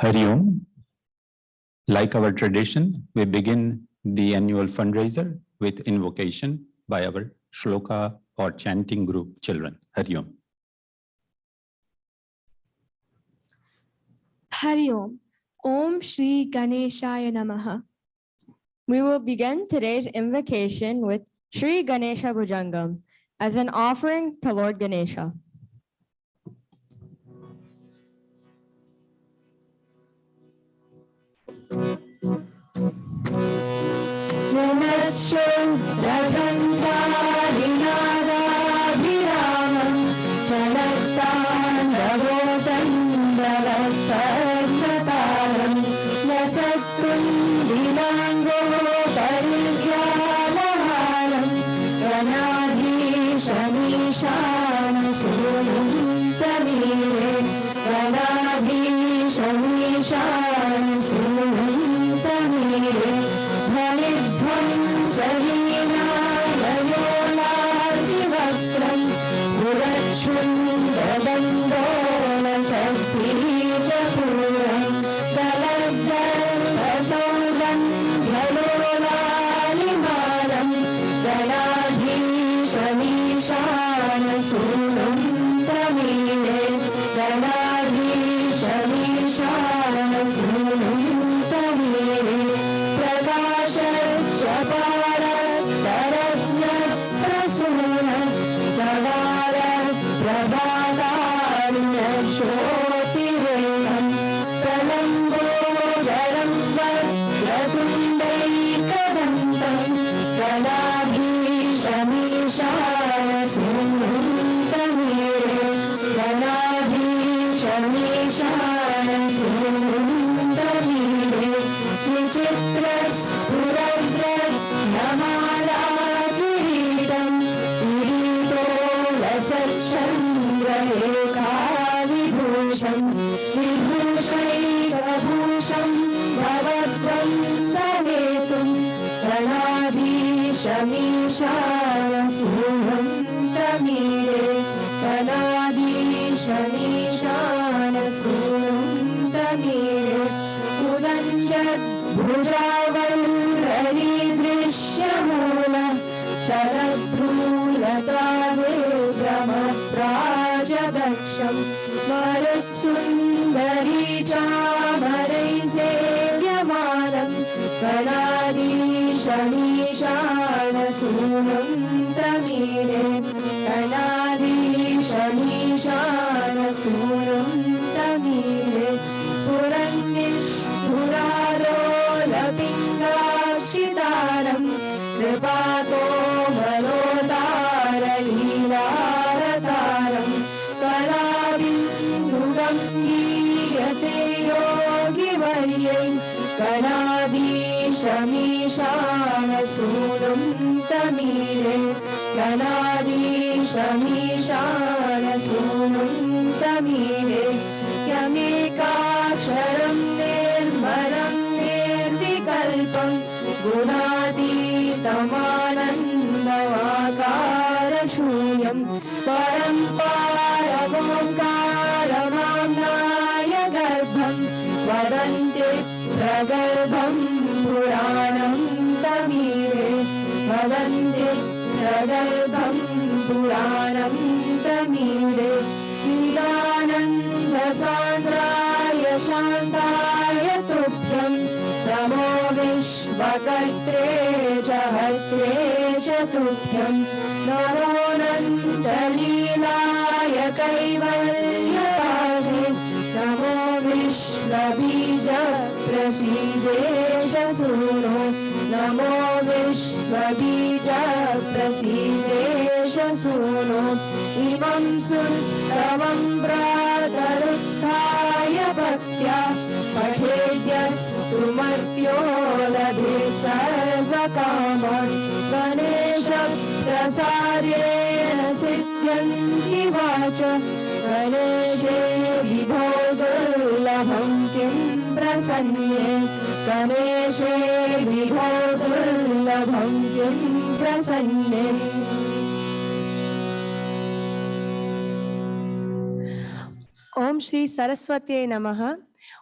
Hari Om. Like our tradition, we begin the annual fundraiser with invocation by our shloka or chanting group children. Hari Om. Hari Om. Om Shri Ganeshaya Namaha. We will begin today's invocation with Shri Ganesha Bhujangam as an offering to Lord Ganesha. Om Shri Saraswati Namaha.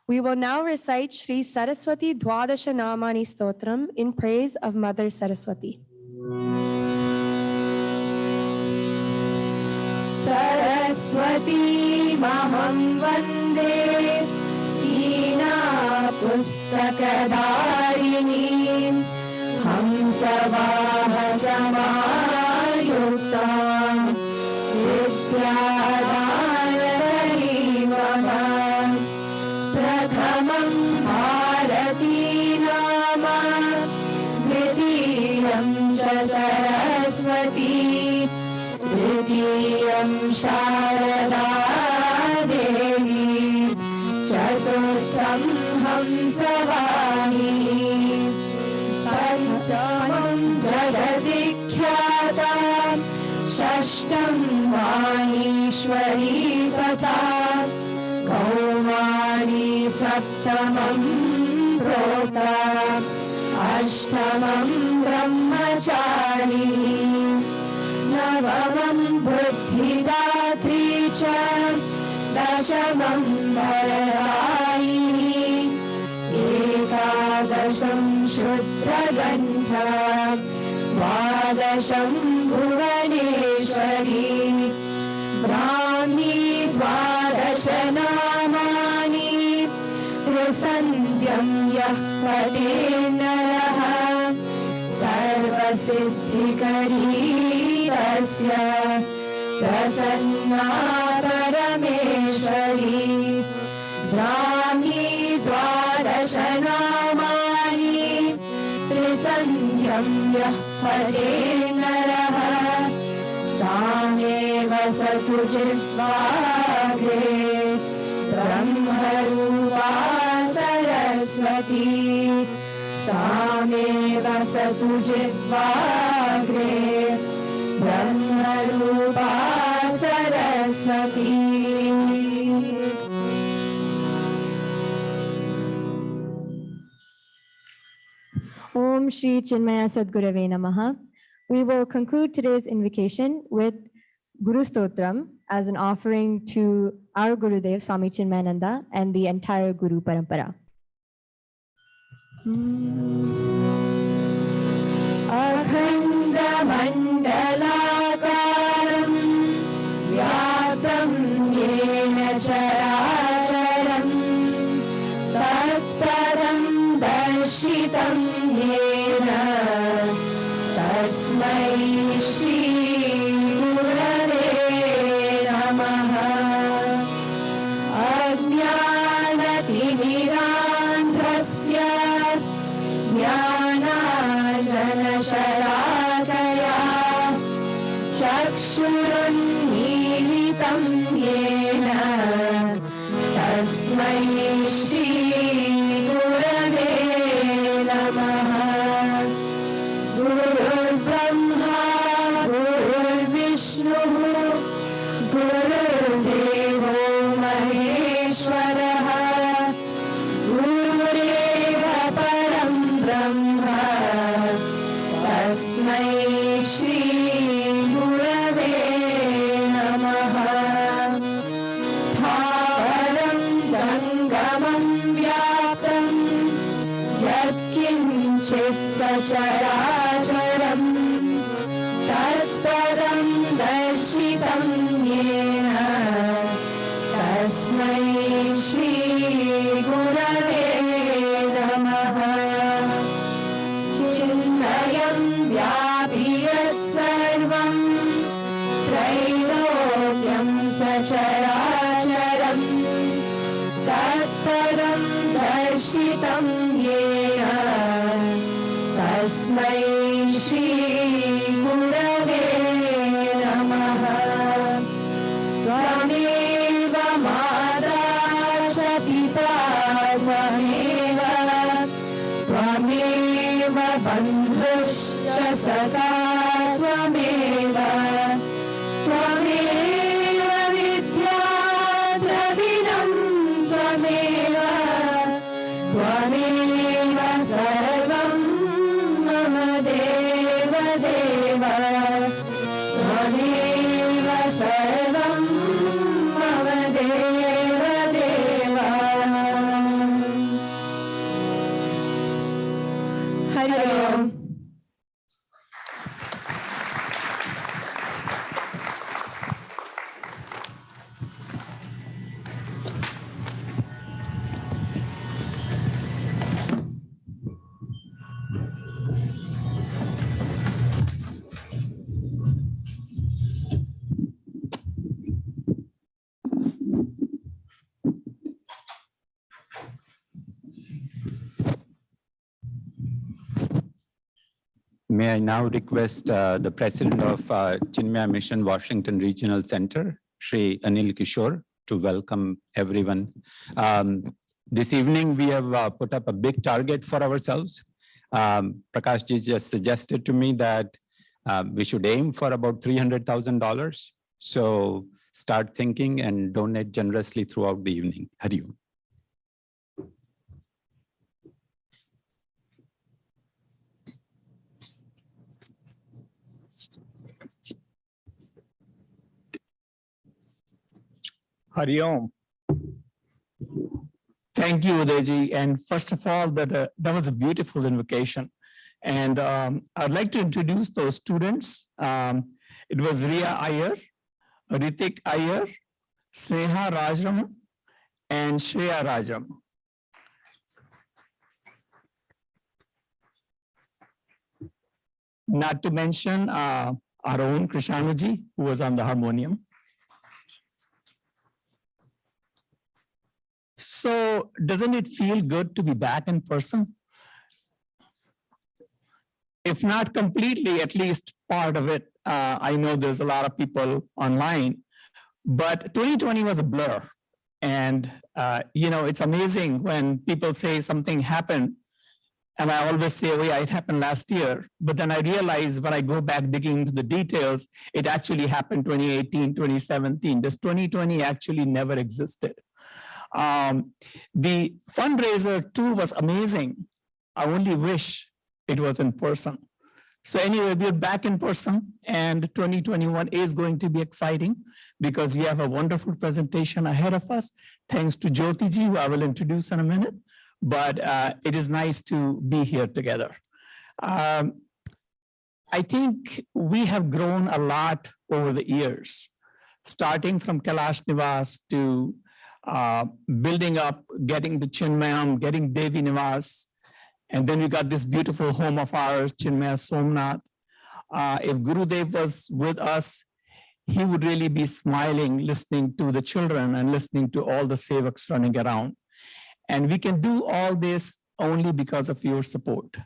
We will now recite Shri Saraswati Dwadasha Namani Stotram in praise of Mother Saraswati. Saraswati Maham Vande Hina Pustakadharini Hamsavaha Samayuktam Vidyadhanari Mama Prathamam Bharati Nama Dvitiyam Cha Saraswati Tritiyam Sharada Devi Chaturtham Hamsavahini Panchamam Jagadikhyata Shashtam Maheshwari Katha Kaumari Saptamam Prota Ashtamam Brahmachārinī Navamam Buddhidatri Cha Dashamam Dharadayini Ekadasham Shudragantha Dvadasham Bhuvaneshwari Brahmi Dvadasha Namani Trisantyam Yah Pate Naraha Sarvasiddhikari Tasya Prasanna Parameshwari Brahmi Dvadasha Namani Trisantyam Yah Pate Naraha Same Vasatu Jivvagre Brahmarupa Saraswati Same Vasatu Jivvagre Brahmarupa Saraswati. Om Shri Chinmaya Sadgurave Namaha. We will conclude today's invocation with Guru Stotram as an offering to our Gurudev Swami Chinmayananda and the entire Guru Parampara. Akhanda Mandalakaram Vyaptam Yena Characharam Tatparam Darshitam Yena Tasmai Shri Gurave Namaha Ajnanatimirandhasya Jnanajanasharakaya Chakshurunmilitam Yena Tasmai Shri Gurave Namaha Gurur Brahma Gurur Vishnu Gurur Devo Maheshwaraha Gurureva Param Brahma Tasmai Shri Gurave Namaha Sthavaram Jangamam Vyaptam Yatkinchit Sacharacharam Tatpadam Darshitam Yena Tasmai Shri Gurave Namaha Chinmayam Vyapiyat Sarvam Trailokyam Sacharacharam Tatparam Darshitam Yena Tasmai Shri Gurave Namaha Tvameva Mata Cha Pita Tvameva Tvameva Bandhuscha Saka Tvameva Tvameva Vidya May I now request the president of Chinmaya Mission Washington Regional Center, Shri Anil Kishore, to welcome everyone. This evening, we have put up a big target for ourselves. Prakash ji just suggested to me that we should aim for about $300,000. So start thinking and donate generously throughout the evening. Hari Om. Hari Om. Thank you, Udaiji. And first of all, that was a beautiful invocation. And I'd like to introduce those students. It was Riya Iyer, Ritik Iyer, Sneha Rajram, and Shreya Rajram. Not to mention our own Krishanuji, who was on the harmonium. So doesn't it feel good to be back in person? If not completely, at least part of it. I know there's a lot of people online, but 2020 was a blur. And, it's amazing when people say something happened, and I always say, oh yeah, it happened last year. But then I realize when I go back digging into the details, it actually happened 2018, 2017. This 2020 actually never existed. The fundraiser too was amazing. I only wish it was in person. So anyway, we're back in person, and 2021 is going to be exciting because we have a wonderful presentation ahead of us. Thanks to Jyoti ji, who I will introduce in a minute, but it is nice to be here together. I think we have grown a lot over the years, starting from Kailash Nivas to building up, getting to Chinmaya, getting Devi Nivas, and then we got this beautiful home of ours, Chinmaya Somnath. If Gurudev was with us, he would really be smiling, listening to the children and listening to all the sevaks running around. And we can do all this only because of your support.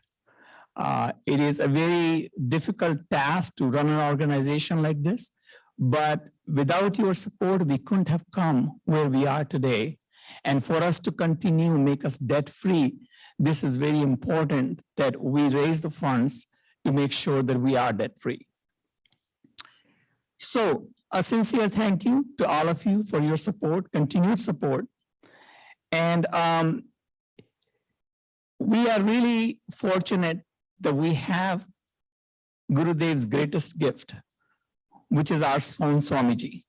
It is a very difficult task to run an organization like this, but without your support, we couldn't have come where we are today. And for us to continue, make us debt-free, this is very important that we raise the funds to make sure that we are debt-free. So a sincere thank you to all of you for your support, continued support. And we are really fortunate that we have Gurudev's greatest gift, which is our own Swamiji,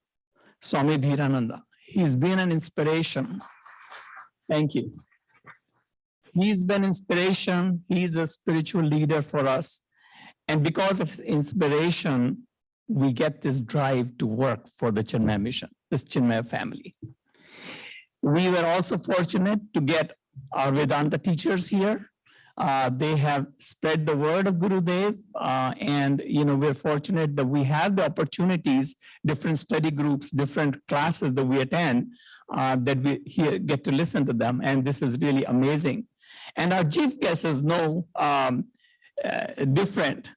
Swami Dhirananda. He's been an inspiration. Thank you. He's been inspiration. He's a spiritual leader for us. And because of his inspiration, we get this drive to work for the Chinmaya mission, this Chinmaya family. We were also fortunate to get our Vedanta teachers here. They have spread the word of Gurudev, and we're fortunate that we have the opportunities, different study groups, different classes that we attend, that we here get to listen to them, and this is really amazing. And our chief guests is no different,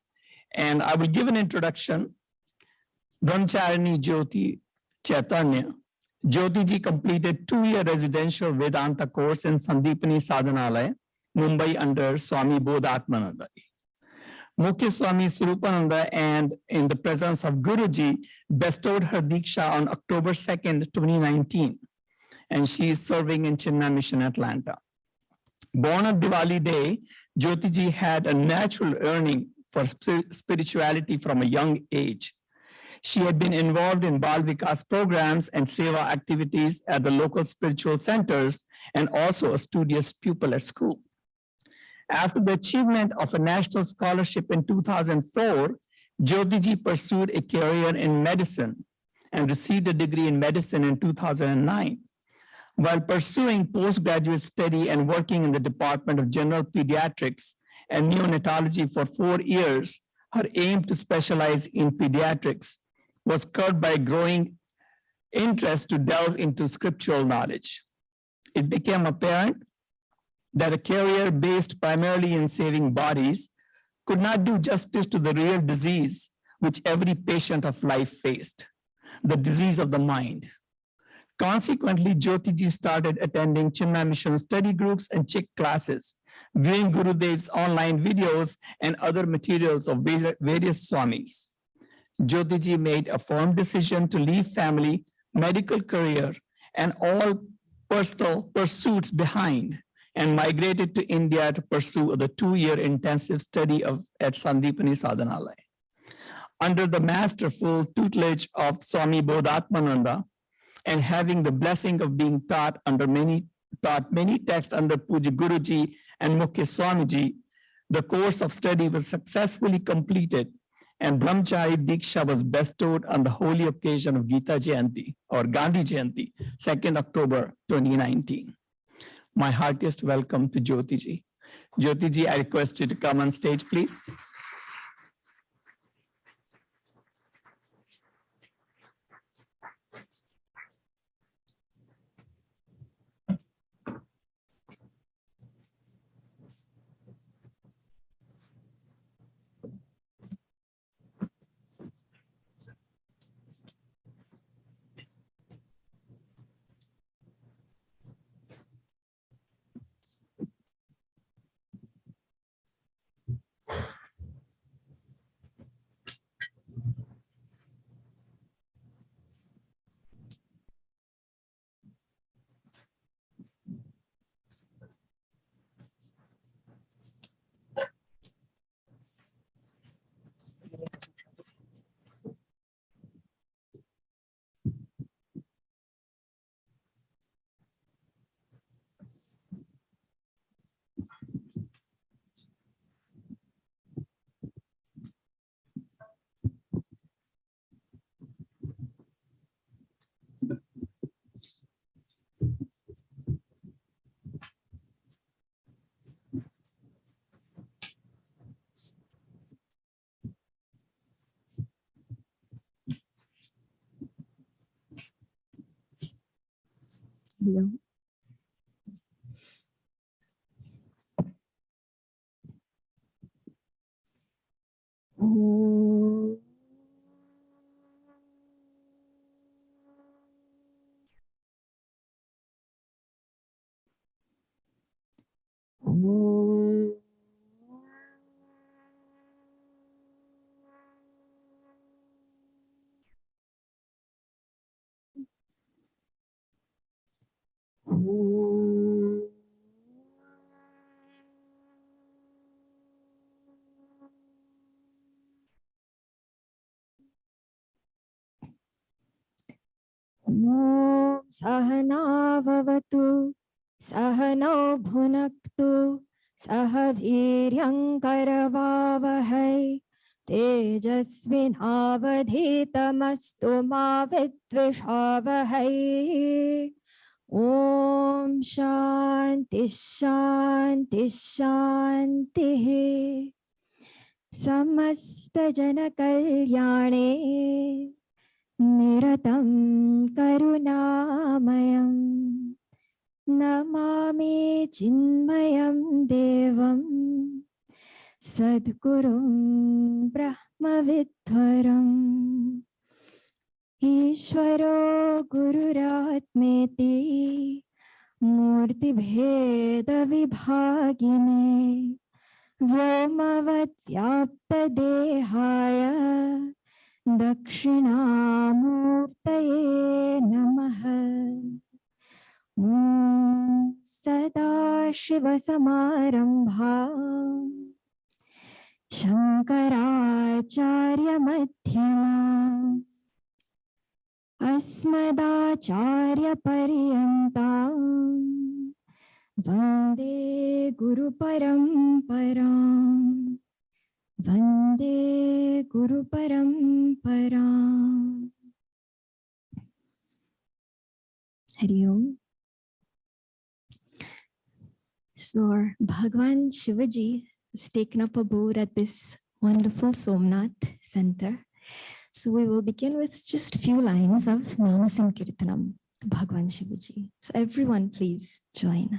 and I will give an introduction. Brahmachārinī Jyoti Chaitanya. Jyoti ji completed 2-year residential Vedanta course in Sandipani Sadhanalaya, Mumbai under Swami Bodhatmananda. Mukhya Swami Swarupananda, and in the presence of Guruji, bestowed her Diksha on October 2nd, 2019. And she is serving in Chinmaya Mission, Atlanta. Born on Diwali Day, Jyoti ji had a natural yearning for spirituality from a young age. She had been involved in Bal Vikas programs and Seva activities at the local spiritual centers, and also a studious pupil at school. After the achievement of a national scholarship in 2004, Jyoti ji pursued a career in medicine and received a degree in medicine in 2009. While pursuing postgraduate study and working in the Department of General Pediatrics and Neonatology for 4 years, her aim to specialize in pediatrics was curbed by growing interest to delve into scriptural knowledge. It became apparent that a career based primarily in saving bodies could not do justice to the real disease which every patient of life faced, the disease of the mind. Consequently, Jyotiji started attending Chinmaya Mission study groups and Chik classes, viewing Gurudev's online videos and other materials of various Swamis. Jyotiji made a firm decision to leave family, medical career, and all personal pursuits behind and migrated to India to pursue the 2-year intensive study at Sandipani Sadhanalaya. Under the masterful tutelage of Swami Bodhatmananda and having the blessing of being taught many texts under Puja Guruji and Mukhya Swamiji, the course of study was successfully completed and Brahmachāri Diksha was bestowed on the holy occasion of Gita Jayanti or Gandhi Jayanti, 2nd October 2019. My heartiest welcome to Jyotiji. Jyotiji, I request you to come on stage, please. Yeah. Sahana vavatu, sahano bhunaktu, sahaviryam karavavahai, tejasvinavadhitamastu ma vidvishavahai. Om Shanti Shanti Shanti. Samasta Jana Kalyane Niratam Karunamayam Namami Chinmayam Devam Sadgurum Brahmavidvaram Ishvaro Gururatmeti Murti Bheda Vibhagine Vyomavad Vyapta Dehaya Dakshinamurtaye Namaha. Sada Shiva Samarambha Shankaracharya Madhyama Asmadacharya Paryantam Vande Guru Paramparam Vande Guru Paramparam. Hari Om. So our Bhagwan Shivaji has taken up abode at this wonderful Somnath center. So we will begin with just a few lines of Nama Sankirtanam to Bhagwan Shivaji. So everyone please join.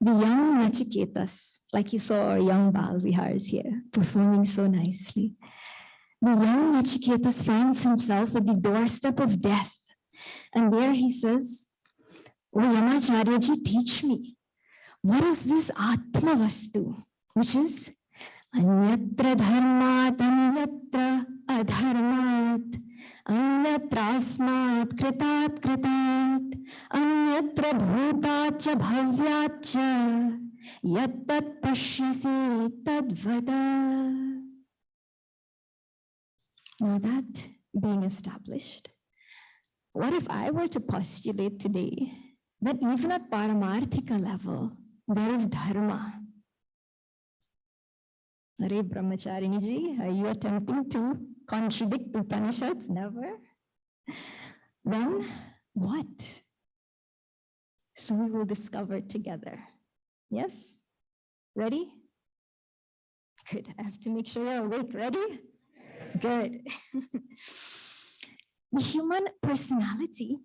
The young Nachiketas, like you saw our young Bal Vihars here, performing so nicely. The young Nachiketas finds himself at the doorstep of death. And there he says, "Oh Yamacharyaji, teach me. What is this Atma Vastu?" Which is Anyatra Dharmat, Anyatra Adharmat, Anyatrasmat Kritat Kritat, Anyatra Bhutat Cha Bhavyat Cha, Yattat Pashyasi Tadvada. Now that being established, what if I were to postulate today that even at Paramarthika level, there is Dharma? Are Brahmachārinī Ji, are you attempting to contradict the Upanishads? Never. Then what? So we will discover together. Yes? Ready? Good. I have to make sure you're awake. Ready? Good. The human personality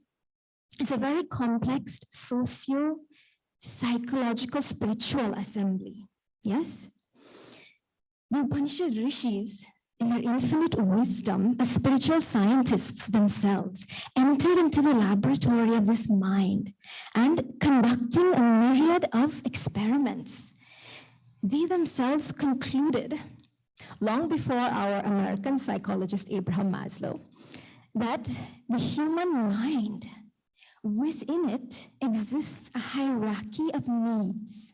is a very complex socio-psychological spiritual assembly. Yes? The Upanishad Rishis, in their infinite wisdom, as spiritual scientists themselves, entered into the laboratory of this mind and conducting a myriad of experiments. They themselves concluded, long before our American psychologist Abraham Maslow, that the human mind, within it exists a hierarchy of needs.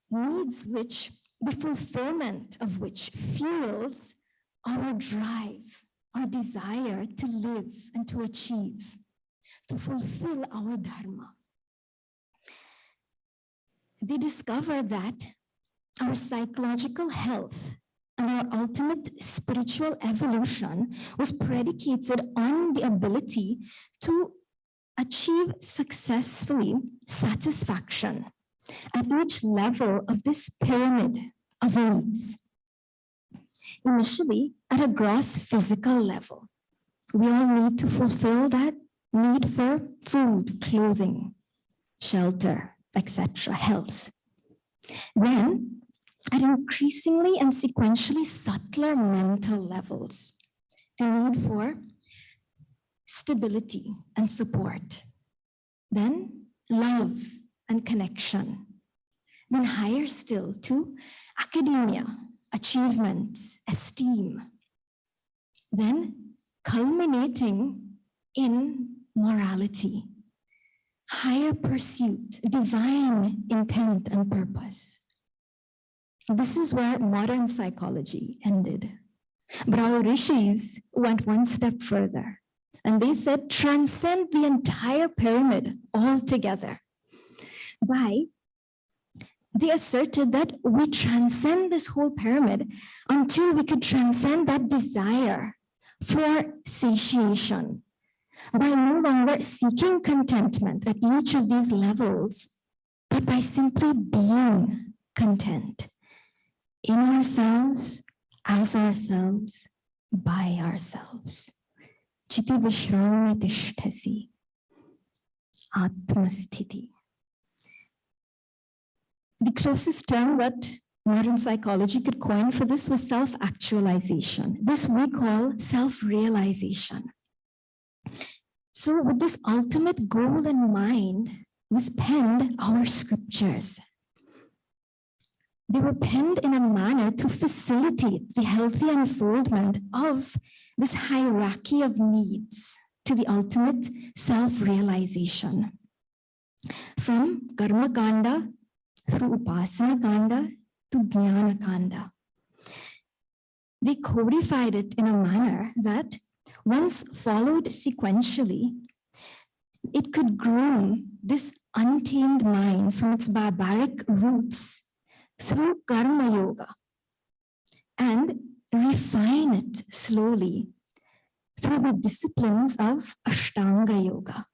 Needs which, the fulfillment of which fuels our drive, our desire to live and to achieve, to fulfill our dharma. They discovered that our psychological health and our ultimate spiritual evolution was predicated on the ability to achieve successfully satisfaction at each level of this pyramid of needs. Initially, at a gross physical level, we all need to fulfill that need for food, clothing, shelter, etc., health. Then, at increasingly and sequentially subtler mental levels, the need for stability and support. Then, love and connection. Then higher still to academia, achievement, esteem. Then culminating in morality, higher pursuit, divine intent and purpose. This is where modern psychology ended. But our rishis went one step further, and they said, transcend the entire pyramid altogether. They asserted that we transcend this whole pyramid until we could transcend that desire for satiation by no longer seeking contentment at each of these levels, but by simply being content in ourselves, as ourselves, by ourselves. Chiti vishrami tishtasi, atmasthiti. The closest term that modern psychology could coin for this was self-actualization. This we call self-realization. So with this ultimate goal in mind was penned our scriptures. They were penned in a manner to facilitate the healthy unfoldment of this hierarchy of needs to the ultimate self-realization. From Karma Kanda through Upasana Kanda to Jnana Kanda. They codified it in a manner that, once followed sequentially, it could groom this untamed mind from its barbaric roots through Karma Yoga and refine it slowly through the disciplines of Ashtanga Yoga.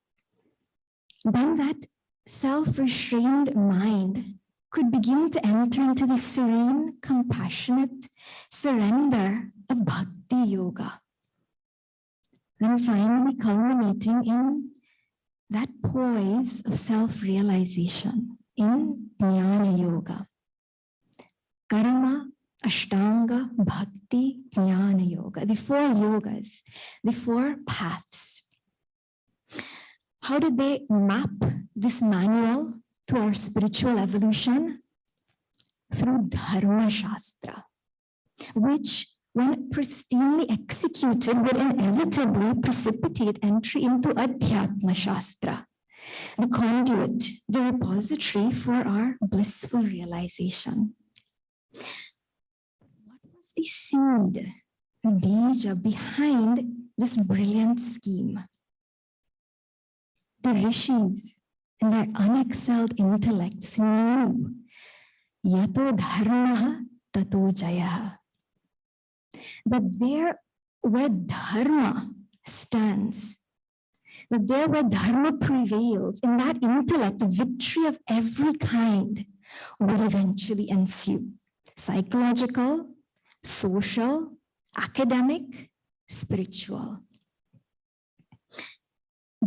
Then that self-restrained mind could begin to enter into the serene, compassionate surrender of Bhakti Yoga. Then finally culminating in that poise of self-realization in Jnana Yoga. Karma, Ashtanga, Bhakti, Jnana Yoga. The 4 yogas, the 4 paths. How did they map this manual to our spiritual evolution? Through Dharma Shastra, which, when pristinely executed, would inevitably precipitate entry into Adhyatma Shastra, the conduit, the repository for our blissful realization. What was the seed, the bija behind this brilliant scheme? The rishis and their unexcelled intellects knew yato dharma tato jayaha, that there where dharma stands, that there where dharma prevails, in that intellect, victory of every kind would eventually ensue. Psychological, social, academic, spiritual.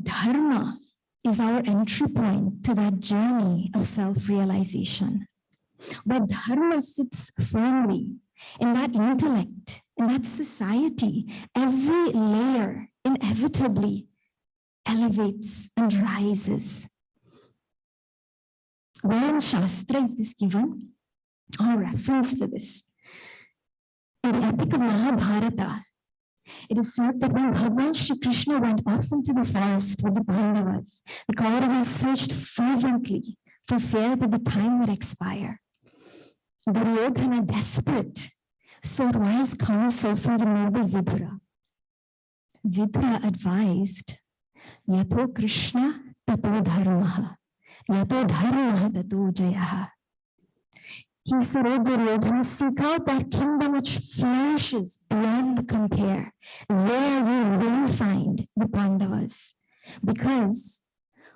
Dharma is our entry point to that journey of self-realization, where dharma sits firmly in that intellect, in that society. Every layer inevitably elevates and rises. Where in Shastra is this given? Our reference for this. In the epic of Mahabharata, it is said that when Bhagavan Shri Krishna went off into the forest with the Pandavas, the Kauravas searched fervently for fear that the time would expire. Duryodhana, desperate, sought wise counsel from the noble Vidura. Vidura advised, Yato Krishna tato dharmaha, yato dharmaha tato jayaha. He said, O Duryodhana, seek out that kingdom which flourishes beyond compare. There you will find the Pandavas. Because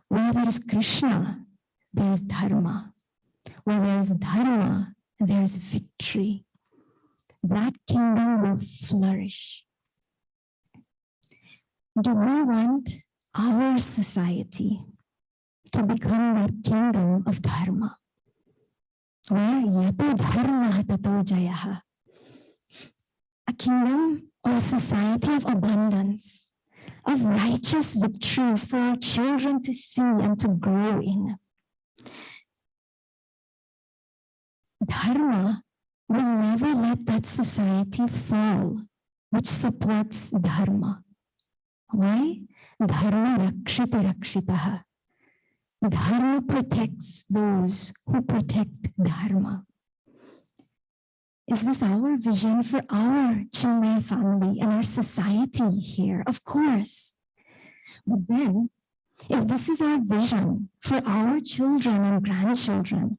where there is Krishna, there is Dharma. Where there is Dharma, there is victory. That kingdom will flourish. Do we want our society to become that kingdom of Dharma? Where yato dharma tato jayaha, a kingdom or a society of abundance, of righteous victories for our children to see and to grow in. Dharma will never let that society fall, which supports dharma. Why? Dharma rakshiti rakshitaha. Dharma protects those who protect dharma. Is this our vision for our Chinmaya family and our society here? Of course. But then, if this is our vision for our children and grandchildren,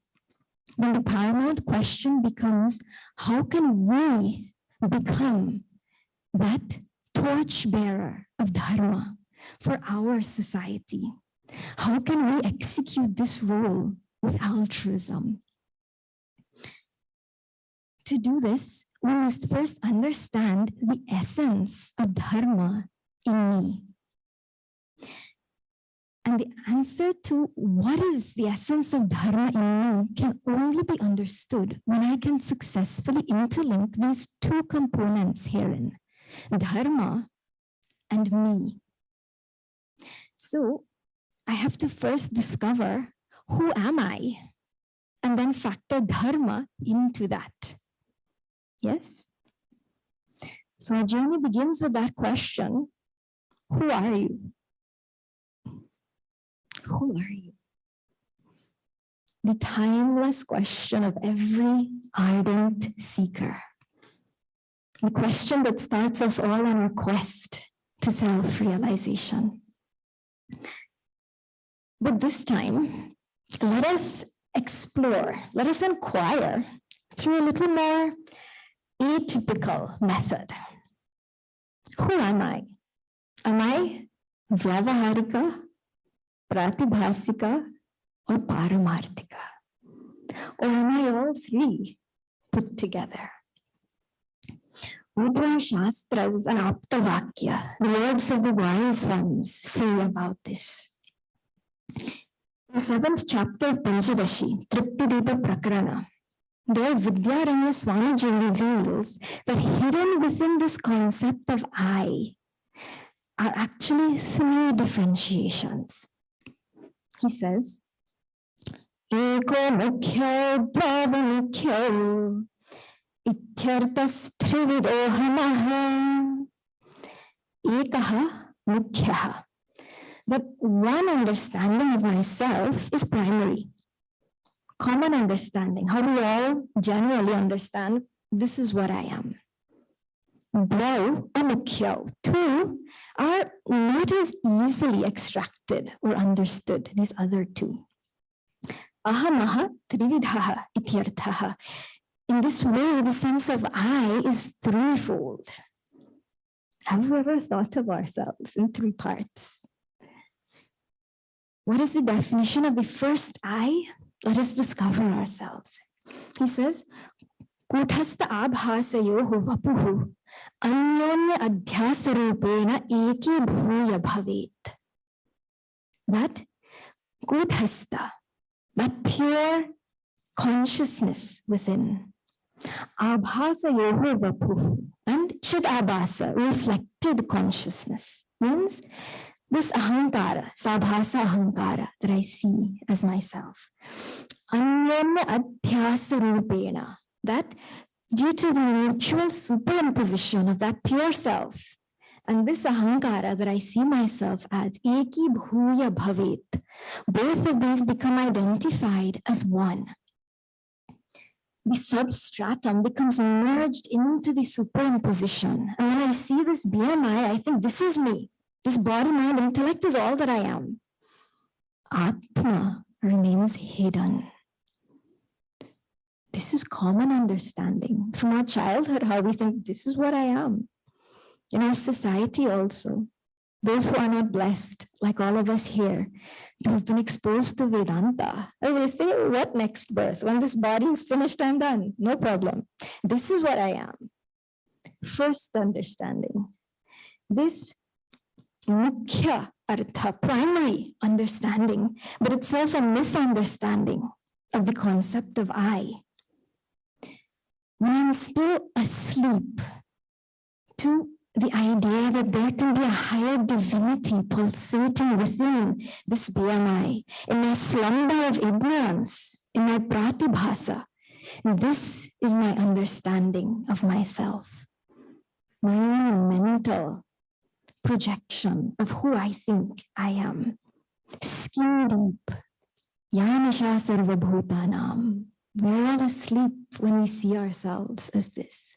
then the paramount question becomes, how can we become that torchbearer of dharma for our society? How can we execute this role with altruism? To do this, we must first understand the essence of dharma in me. And the answer to what is the essence of dharma in me can only be understood when I can successfully interlink these 2 components herein, dharma and me. So, I have to first discover who am I, and then factor dharma into that. Yes? So our journey begins with that question, who are you? Who are you? The timeless question of every ardent seeker. The question that starts us all on our quest to self-realization. But this time, let us explore, let us inquire through a little more atypical method. Who am I? Am I Vyavaharika, Pratibhasika, or Paramarthika? Or am I all 3 put together? What do our Shastras and Aptavakya, the words of the wise ones, say about this? The 7th chapter of Panchadashi, Triptideepa Prakarana, there Vidyaranya Swamiji reveals that hidden within this concept of I are actually 3 differentiations. He says, Eko mukhyo dvava ityartas trividohamaha. Ekaha mukhyaha. That one understanding of myself is primary. Common understanding, how we all generally understand, this is what I am. Dvau amukhyau. 2 are not as easily extracted or understood, these other 2. Ahamaha trividhaha ityarthaha. In this way, the sense of I is threefold. Have you ever thought of ourselves in 3 parts? What is the definition of the first I? Let us discover ourselves. He says, Kuthastha abhasayoho vapuhu anyonya adhyasarupena eki bhuya bhavet. That kuthastha, that pure consciousness within, abhasayoho vapuhu, and chidabhasa, reflected consciousness, means this ahankara, sabhasa ahankara that I see as myself. Anyanya adhyasa rupena, that due to the mutual superimposition of that pure self and this ahankara that I see myself as, eki bhuya bhavet, both of these become identified as one. The substratum becomes merged into the superimposition. And when I see this BMI, I think this is me. This body, mind, intellect is all that I am. Atma remains hidden. This is common understanding from our childhood, how we think this is what I am. In our society also, those who are not blessed, like all of us here, they have been exposed to Vedanta. And they say, what next birth? When this body is finished, I'm done. No problem. This is what I am. First understanding. This mukhya artha, primary understanding, but itself a misunderstanding of the concept of I. When I'm still asleep to the idea that there can be a higher divinity pulsating within this BMI, in my slumber of ignorance, in my pratibhasa, this is my understanding of myself, my own mental projection of who I think I am. Skin deep. Yanisha sarva bhutanam. We're all asleep when we see ourselves as this.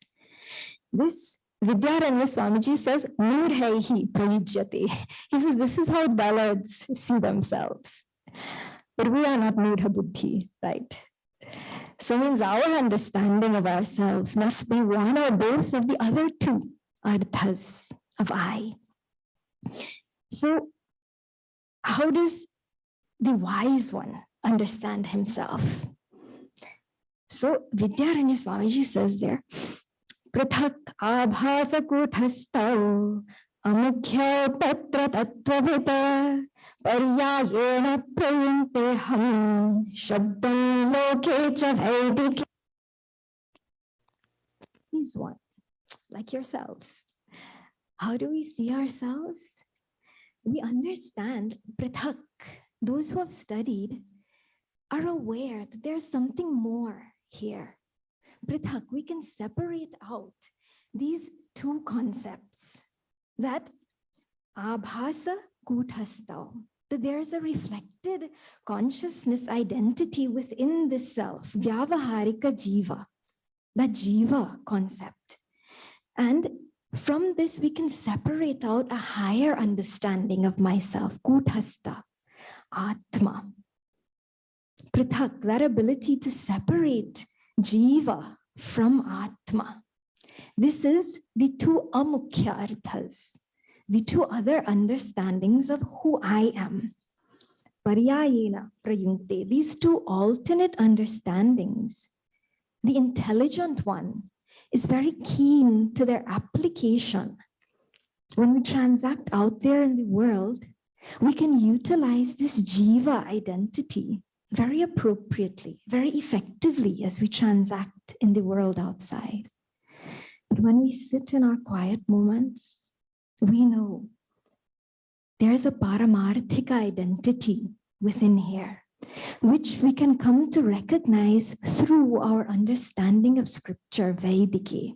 This Vidyaranya Swamiji says, Mudhaihi prayujyate. He says, this is how dullards see themselves. But we are not mudha buddhi, right? So means our understanding of ourselves must be one or both of the other 2 arthas of I. So how does the wise one understand himself? So Vidyaranya Swamiji says there, Prathak abhasa kuthastau amukhya tatra tattvavita paryayena prayunte ham shabdam loke cha vaidike. He's one, like yourselves. How do we see ourselves? We understand Prathak. Those who have studied are aware that there's something more here. Prithak, we can separate out these 2 concepts, that abhasa kuthastau, that there's a reflected consciousness identity within the self, vyavaharika jiva, that jiva concept. And from this, we can separate out a higher understanding of myself, kuthasta, atma. Prithak, that ability to separate jiva from atma. This is the 2 amukhya arthas, the 2 other understandings of who I am. Paryayena prayunte, these 2 alternate understandings. The intelligent one is very keen to their application. When we transact out there in the world, we can utilize this jiva identity very appropriately, very effectively as we transact in the world outside. But when we sit in our quiet moments, we know there's a paramarthika identity within here, which we can come to recognize through our understanding of scripture, Vedike.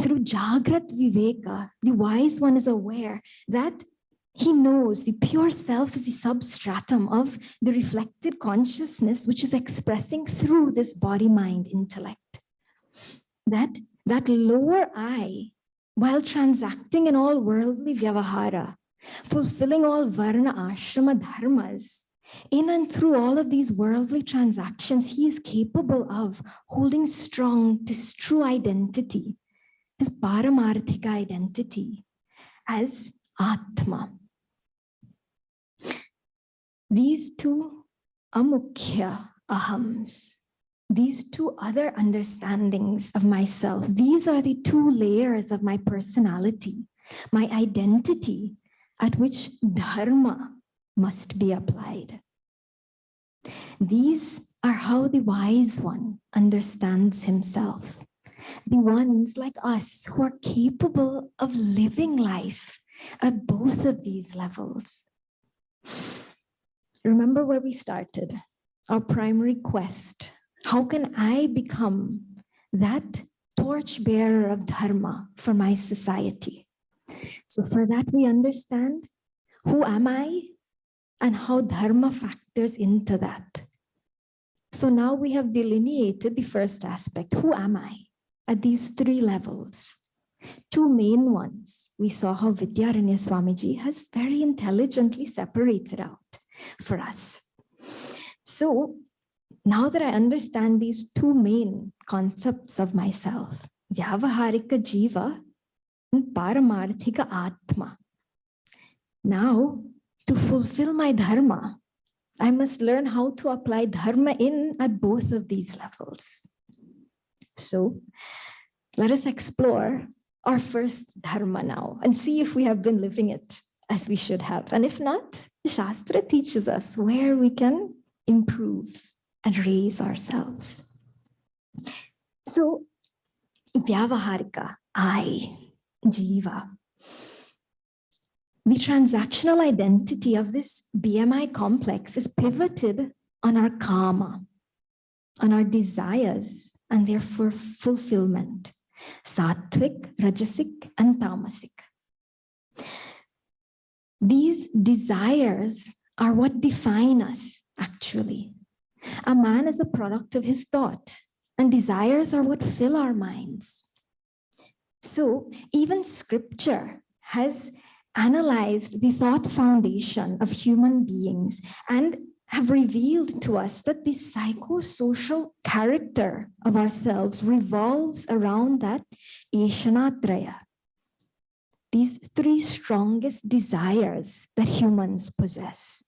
Through Jagrat Viveka, the wise one is aware that he knows the pure self is the substratum of the reflected consciousness, which is expressing through this body-mind intellect. That lower I, while transacting in all worldly vyavahara, fulfilling all varna ashrama dharmas, in and through all of these worldly transactions, he is capable of holding strong this true identity, his paramarthika identity as Atma. These two amukhya ahams, these two other understandings of myself, these are the two layers of my personality, my identity, at which dharma must be applied. These are how the wise one understands himself. The ones like us who are capable of living life at both of these levels. Remember where we started, our primary quest. How can I become that torchbearer of dharma for my society? So for that, we understand who am I and how dharma factors into that. So now we have delineated the first aspect. Who am I at these three levels? Two main ones. We saw how Vidyaranya Swamiji has very intelligently separated out for us. So now that I understand these two main concepts of myself, Vyavaharika Jiva and Paramarthika Atma. Now, to fulfill my dharma, I must learn how to apply dharma in at both of these levels. So let us explore our first dharma now and see if we have been living it as we should have. And if not, the Shastra teaches us where we can improve and raise ourselves. So, Vyavaharika, I, Jiva. The transactional identity of this BMI complex is pivoted on our kama, on our desires and their fulfillment, sattvic, rajasic, and tamasic. These desires are what define us, actually. A man is a product of his thought, and desires are what fill our minds. So even scripture has analyzed the thought foundation of human beings and have revealed to us that the psychosocial character of ourselves revolves around that Eshanatraya. These three strongest desires that humans possess: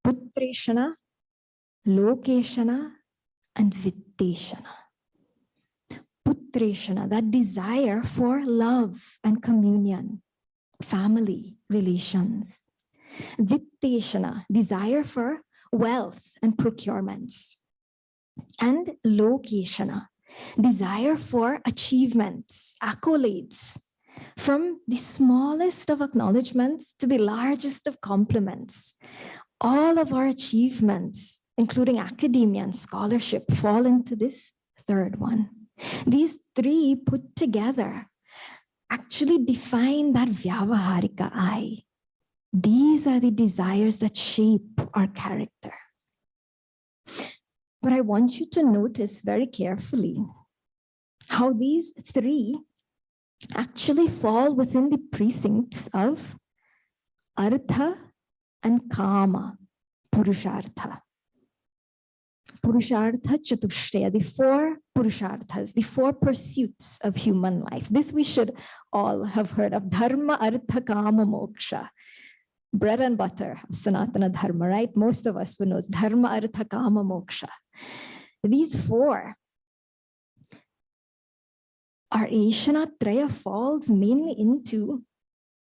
Putreshana, Lokeshana, and Vitteshana. Putreshana, that desire for love and communion, family relations. Vitteshana, desire for wealth and procurements. And Lokeshana, desire for achievements, accolades, from the smallest of acknowledgements to the largest of compliments. All of our achievements, including academia and scholarship, fall into this third one. These three put together actually define that Vyavaharika I. These are the desires that shape our character. But I want you to notice very carefully how these three actually fall within the precincts of Artha and Kama, Purushartha. Purushartha Chatushtaya, the four Purusharthas, the four pursuits of human life. This we should all have heard of. Dharma, Artha, Kama, Moksha. Bread and butter of Sanatana Dharma, right? Most of us would know Dharma, Artha, Kama, Moksha. These four, our Eshanatraya falls mainly into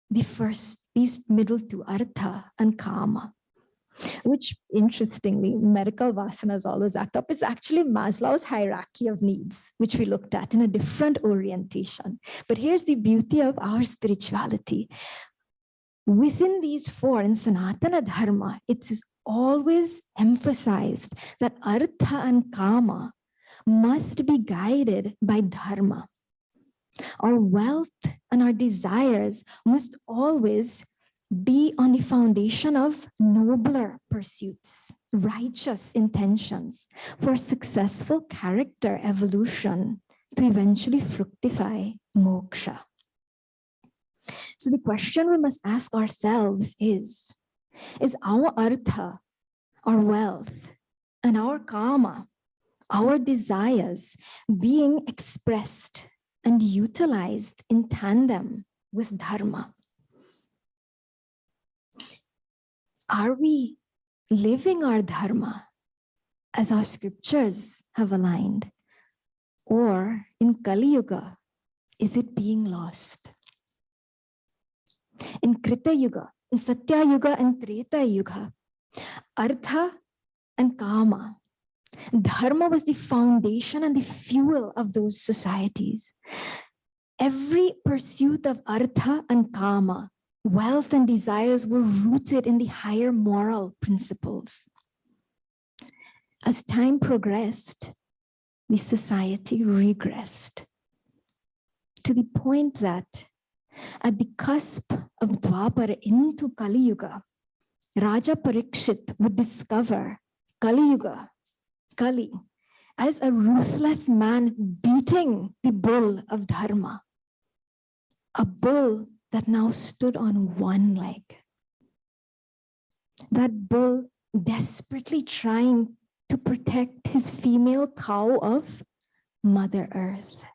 the first these middle two, artha and kama, which interestingly, medical vasanas always act up. It's actually Maslow's hierarchy of needs, which we looked at in a different orientation. But here's the beauty of our spirituality. Within these four, in Sanatana Dharma, it is always emphasized that artha and kama must be guided by dharma. Our wealth and our desires must always be on the foundation of nobler pursuits, righteous intentions for successful character evolution to eventually fructify moksha. So the question we must ask ourselves is our artha, our wealth, and our kama, our desires, being expressed and utilized in tandem with dharma? Are we living our dharma as our scriptures have aligned? Or in Kali Yuga, is it being lost? In Krita Yuga, in Satya Yuga and Treta Yuga, artha and kama, dharma was the foundation and the fuel of those societies. Every pursuit of artha and kama, wealth and desires, were rooted in the higher moral principles. As time progressed, the society regressed to the point that at the cusp of Dwapara into Kali Yuga, Raja Parikshit would discover Kali Yuga, Kali, as a ruthless man beating the bull of Dharma, a bull that now stood on one leg. That bull desperately trying to protect his female cow of Mother Earth.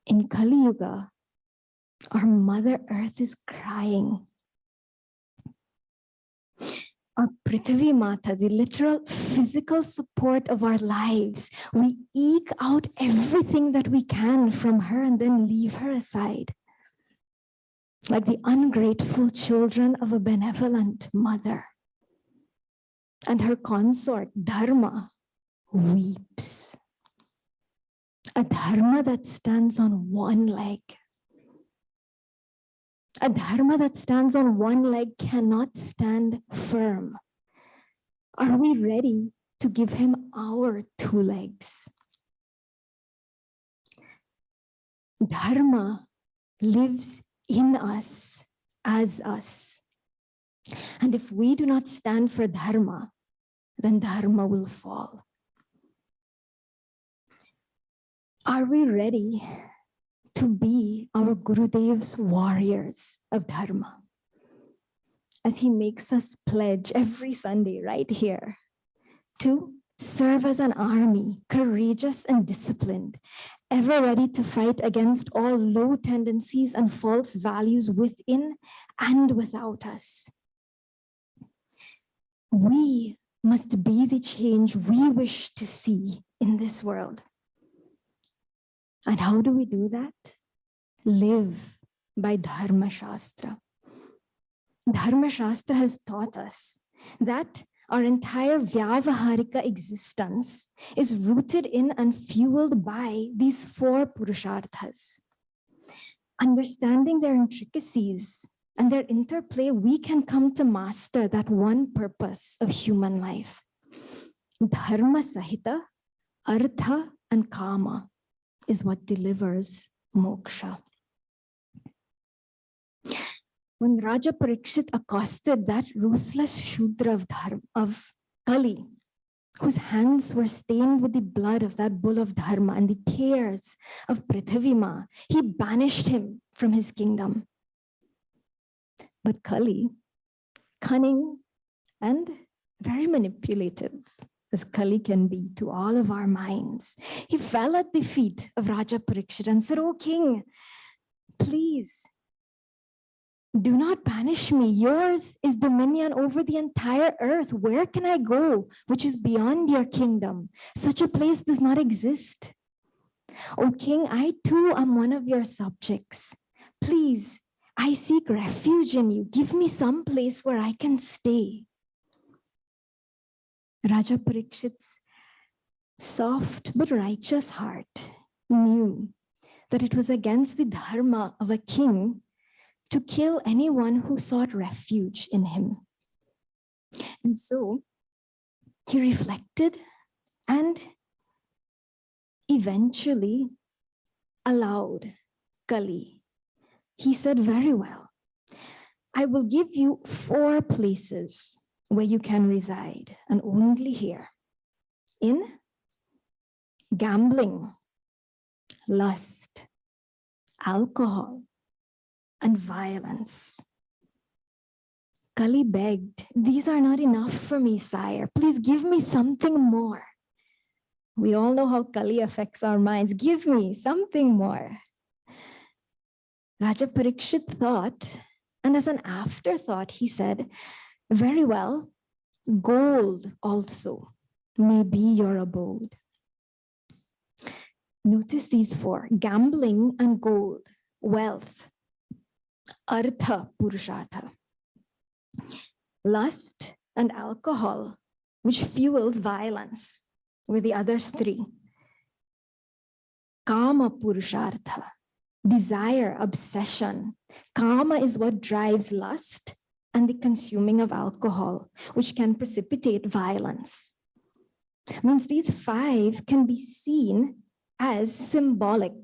In Kali Yuga, our Mother Earth is crying. Our Prithvi Mata, the literal physical support of our lives, we eke out everything that we can from her and then leave her aside. Like the ungrateful children of a benevolent mother. And her consort, Dharma, weeps. A dharma that stands on one leg. A dharma that stands on one leg cannot stand firm. Are we ready to give him our two legs? Dharma lives in us as us. And if we do not stand for dharma, then dharma will fall. Are we ready to be our Gurudev's warriors of dharma? As he makes us pledge every Sunday right here to serve as an army, courageous and disciplined, ever ready to fight against all low tendencies and false values within and without us. We must be the change we wish to see in this world. And how do we do that? Live by Dharma Shastra. Dharma Shastra has taught us that our entire Vyavaharika existence is rooted in and fueled by these four Purusharthas. Understanding their intricacies and their interplay, we can come to master that one purpose of human life. Dharma Sahita, Artha and Kama is what delivers moksha. When Raja Parikshit accosted that ruthless Shudra of Kali, whose hands were stained with the blood of that bull of Dharma and the tears of Prithivima, he banished him from his kingdom. But Kali, cunning and very manipulative, as Kali can be to all of our minds, he fell at the feet of Raja Parikshit and said, "Oh king, please, do not banish me. Yours is dominion over the entire earth. Where can I go which is beyond your kingdom? Such a place does not exist. O king, I too am one of your subjects. Please, I seek refuge in you. Give me some place where I can stay. Raja Parikshit's soft but righteous heart knew that it was against the dharma of a king to kill anyone who sought refuge in him. And so he reflected and eventually allowed Kali. He said, very well, I will give you 4 places where you can reside, and only here: in gambling, lust, alcohol, and violence. Kali begged, these are not enough for me, sire. Please give me something more. We all know how Kali affects our minds. Give me something more. Raja Parikshit thought, and as an afterthought, he said, very well, gold also may be your abode. Notice these 4: gambling and gold, wealth, artha purushartha, lust and alcohol, which fuels violence, were the other 3. Kama purushartha, desire, obsession. Kama is what drives lust and the consuming of alcohol, which can precipitate violence. Means these 5 can be seen as symbolic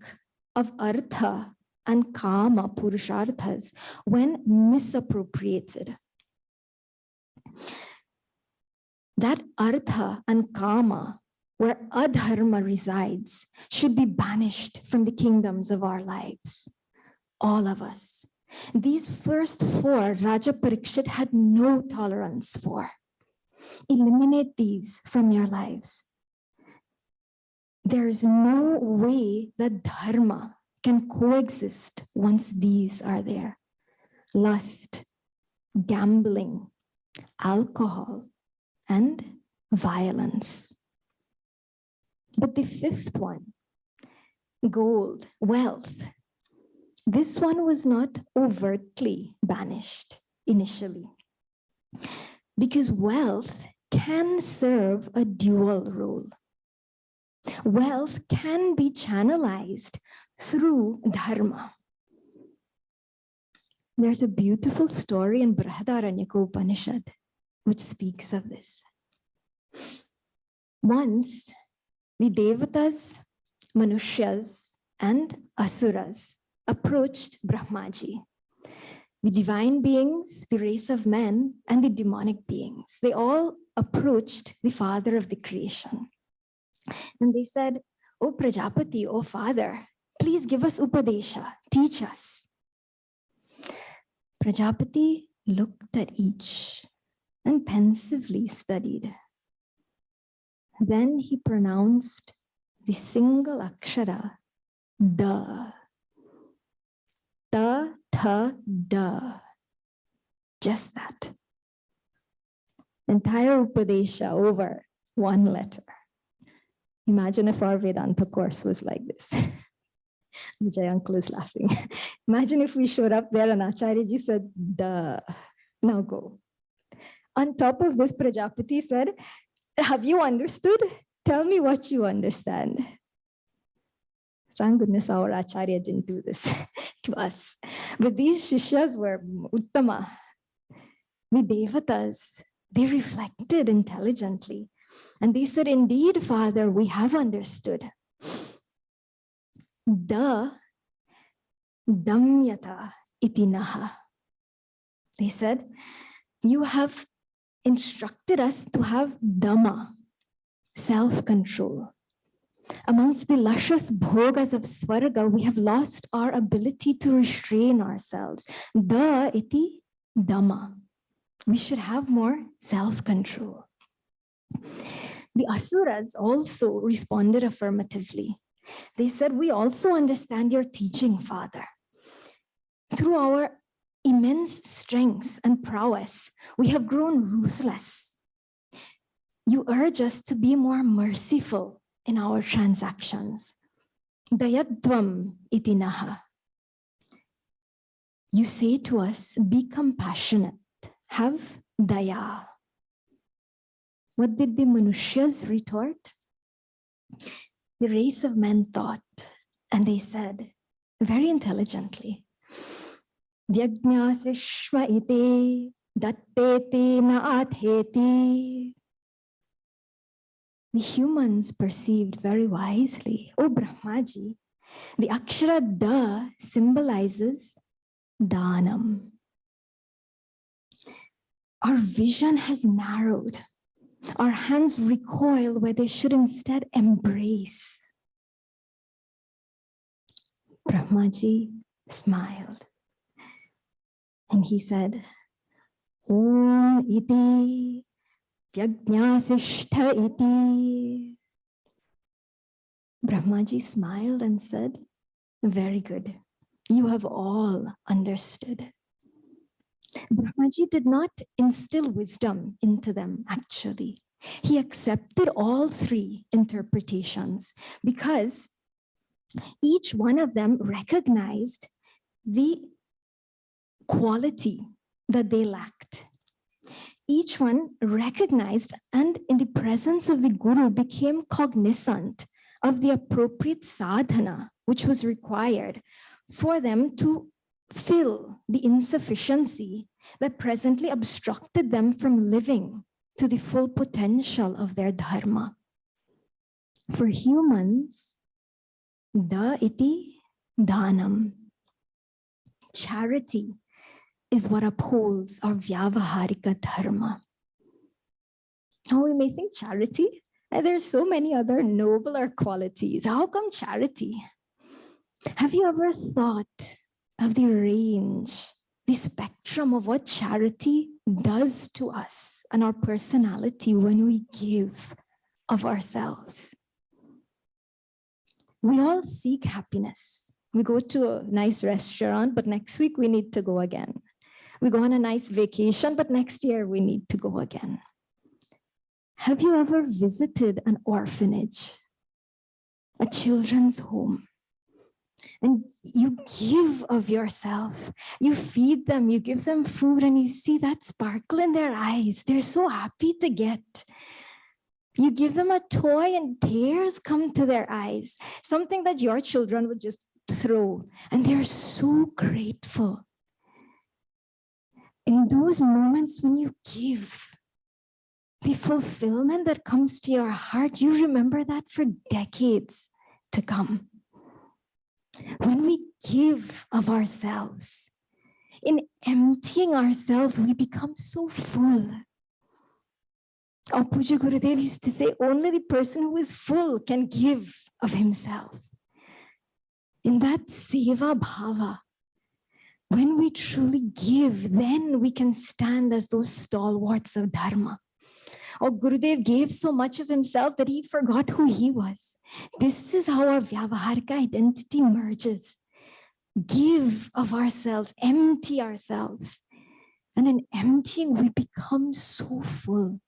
of artha and kama purusharthas when misappropriated. That artha and kama, where adharma resides, should be banished from the kingdoms of our lives. All of us. These first 4, Raja Parikshit had no tolerance for. Eliminate these from your lives. There is no way that dharma can coexist once these are there. Lust, gambling, alcohol, and violence. But the 5th one, gold, wealth, this one was not overtly banished initially, because wealth can serve a dual role. Wealth can be channelized through dharma. There's a beautiful story in Brahmachārinī Upanishad which speaks of this. Once, the devatas, manushyas, and asuras approached Brahmaji. The divine beings, the race of men, and the demonic beings, they all approached the father of the creation. And they said, "O Prajapati, O father, please give us upadesha, teach us." Prajapati looked at each and pensively studied. Then he pronounced the single akshara, da. Ta, tha, da. Just that. Entire Upadesha over one letter. Imagine if our Vedanta course was like this. Vijay uncle is laughing. Imagine if we showed up there and Acharya said, da, now go. On top of this, Prajapati said, have you understood? Tell me what you understand. Thank goodness our Acharya didn't do this to us. But these Shishyas were Uttama. The Devatas, they reflected intelligently. And they said, indeed, Father, we have understood. Da damyata itinaha. They said, you have instructed us to have dhamma, self-control. Amongst the luscious bhogas of Swarga, we have lost our ability to restrain ourselves. Da iti dhamma. We should have more self-control. The asuras also responded affirmatively. They said, we also understand your teaching, Father. Through our immense strength and prowess, we have grown ruthless. You urge us to be more merciful in our transactions. Dayadvam itinaha. You say to us, be compassionate, have daya. What did the Manushyas retort? The race of men thought, and they said, very intelligently, Vyajñāsishma iti datteti na atheti. The humans perceived very wisely, oh Brahmaji, the Akshara Da symbolizes Dhanam. Our vision has narrowed. Our hands recoil where they should instead embrace. Brahmaji smiled and he said, Om iti vyajñāsishta iti. Brahmaji smiled and said, very good. You have all understood. Brahmaji did not instill wisdom into them, actually. He accepted all three interpretations because each one of them recognized the quality that they lacked. Each one recognized and in the presence of the Guru became cognizant of the appropriate sadhana which was required for them to fill the insufficiency that presently obstructed them from living to the full potential of their dharma. For humans, da iti dhanam. Charity is what upholds our vyavaharika dharma. Now we may think charity, there's so many other nobler qualities. How come charity? Have you ever thought of the range, the spectrum of what charity does to us and our personality when we give of ourselves? We all seek happiness. We go to a nice restaurant, but next week we need to go again. We go on a nice vacation, but next year we need to go again. Have you ever visited an orphanage, a children's home? And you give of yourself, you feed them, you give them food, and you see that sparkle in their eyes. They're so happy to get. You give them a toy and tears come to their eyes, something that your children would just throw, and they're so grateful. In those moments when you give, the fulfillment that comes to your heart, you remember that for decades to come. When we give of ourselves, in emptying ourselves, we become so full. Our Puja Gurudev used to say, only the person who is full can give of himself. In that seva bhava, when we truly give, then we can stand as those stalwarts of Dharma. Or Gurudev gave so much of himself that he forgot who he was. This is how our Vyavaharika identity merges. Give of ourselves, empty ourselves. And in emptying, we become so full.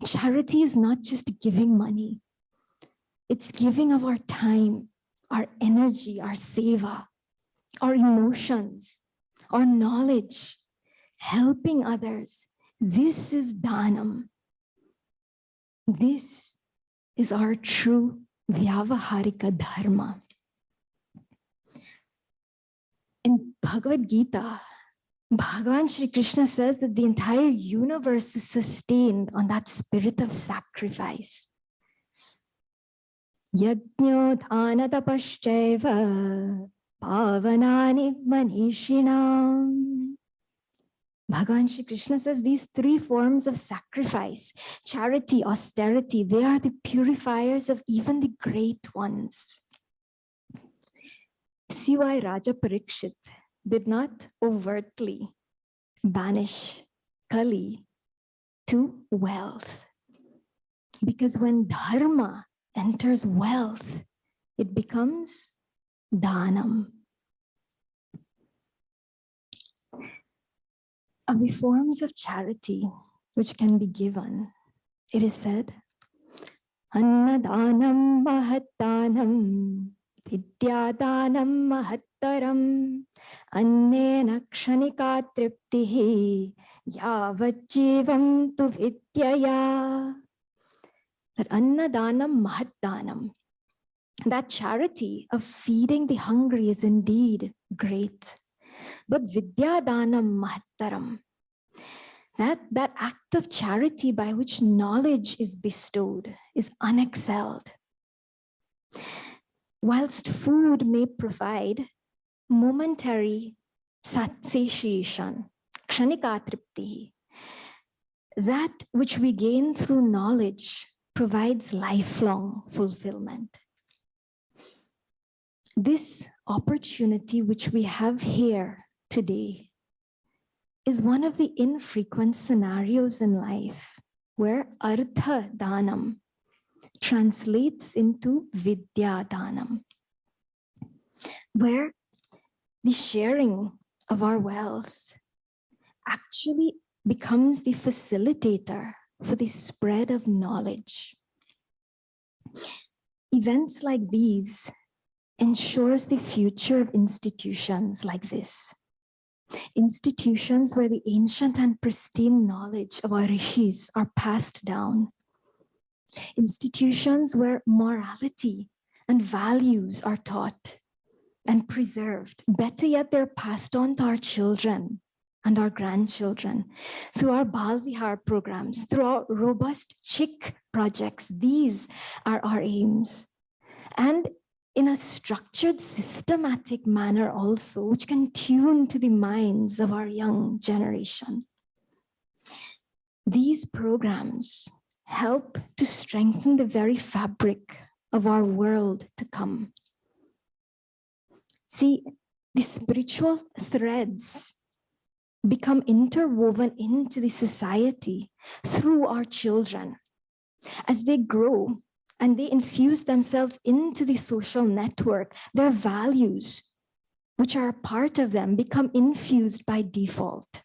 Charity is not just giving money. It's giving of our time, our energy, our seva, our emotions, our knowledge, helping others. This is dhanam. This is our true Vyavaharika Dharma. In Bhagavad Gita, Bhagavan Shri Krishna says that the entire universe is sustained on that spirit of sacrifice. Yajño dhana tapaschaiva pavanani manishinam. Bhagavan Shri Krishna says these three forms of sacrifice, charity, austerity, they are the purifiers of even the great ones. See why Raja Parikshit did not overtly banish Kali to wealth. Because when dharma enters wealth, it becomes dhanam. Of the forms of charity which can be given, it is said, Annadanam mahattanam Vidyadanam mahattaram annena kshanika triptihi yavajjivam tu vidyaya. That annadanam mahattanam, that charity of feeding the hungry is indeed great. But vidyadanam mahattaram, that act of charity by which knowledge is bestowed is unexcelled. Whilst food may provide momentary satiation, kshanika tripti, that which we gain through knowledge provides lifelong fulfillment. This opportunity which we have here today is one of the infrequent scenarios in life where artha danam translates into vidya danam, where the sharing of our wealth actually becomes the facilitator for the spread of knowledge. Events like these ensures the future of institutions like this. Institutions where the ancient and pristine knowledge of our rishis are passed down. Institutions where morality and values are taught and preserved. Better yet, they're passed on to our children and our grandchildren through our Bal Vihar programs, through our robust Chik projects. These are our aims. And in a structured, systematic manner also, which can tune to the minds of our young generation. These programs help to strengthen the very fabric of our world to come. See, the spiritual threads become interwoven into the society through our children. As they grow and they infuse themselves into the social network, their values, which are a part of them, become infused by default.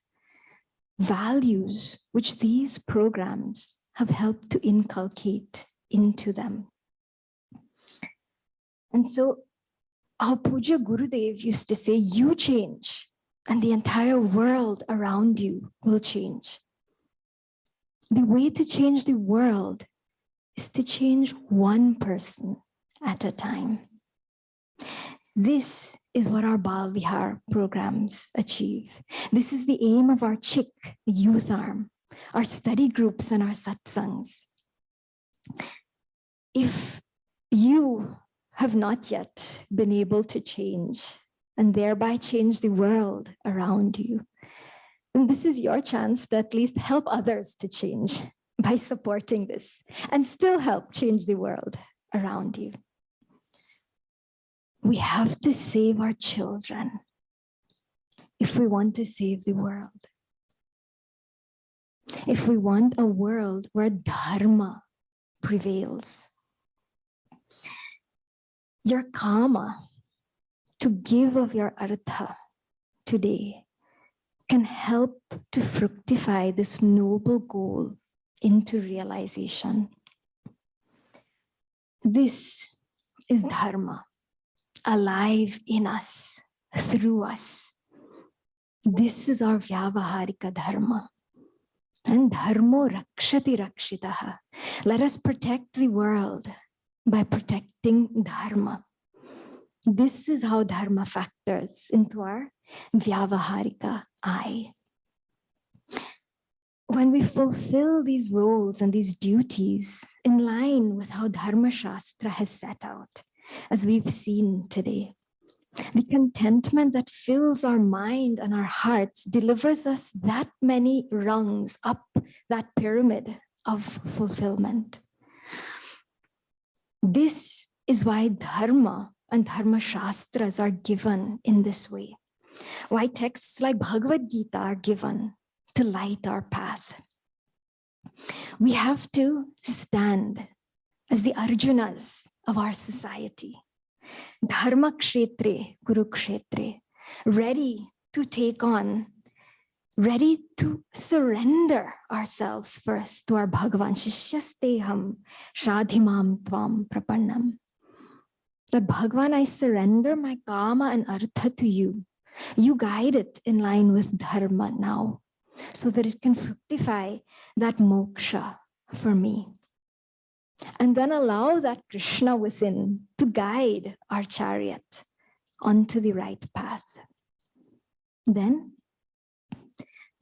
Values which these programs have helped to inculcate into them. And so our Puja Gurudev used to say, you change and the entire world around you will change. The way to change the world is to change one person at a time. This is what our Bal Vihar programs achieve. This is the aim of our Chik, the youth arm, our study groups and our satsangs. If you have not yet been able to change and thereby change the world around you, then this is your chance to at least help others to change by supporting this and still help change the world around you. We have to save our children if we want to save the world. If we want a world where Dharma prevails. Your karma to give of your artha today can help to fructify this noble goal into realization. This is Dharma, alive in us, through us. This is our Vyavaharika Dharma. And Dharmo Rakshati Rakshitaha. Let us protect the world by protecting Dharma. This is how Dharma factors into our Vyavaharika I. When we fulfill these roles and these duties in line with how Dharma Shastra has set out, as we've seen today, the contentment that fills our mind and our hearts delivers us that many rungs up that pyramid of fulfillment. This is why Dharma and Dharma Shastras are given in this way. Why texts like Bhagavad Gita are given to light our path. We have to stand as the Arjunas of our society. Dharma kshetre, Kurukshetre, ready to take on, ready to surrender ourselves first to our Bhagavan. Shishyasteham shadhimam tvam prapannam. that Bhagavan, I surrender my kama and artha to you. You guide it in line with dharma now, so that it can fructify that moksha for me. And then allow that Krishna within to guide our chariot onto the right path. Then,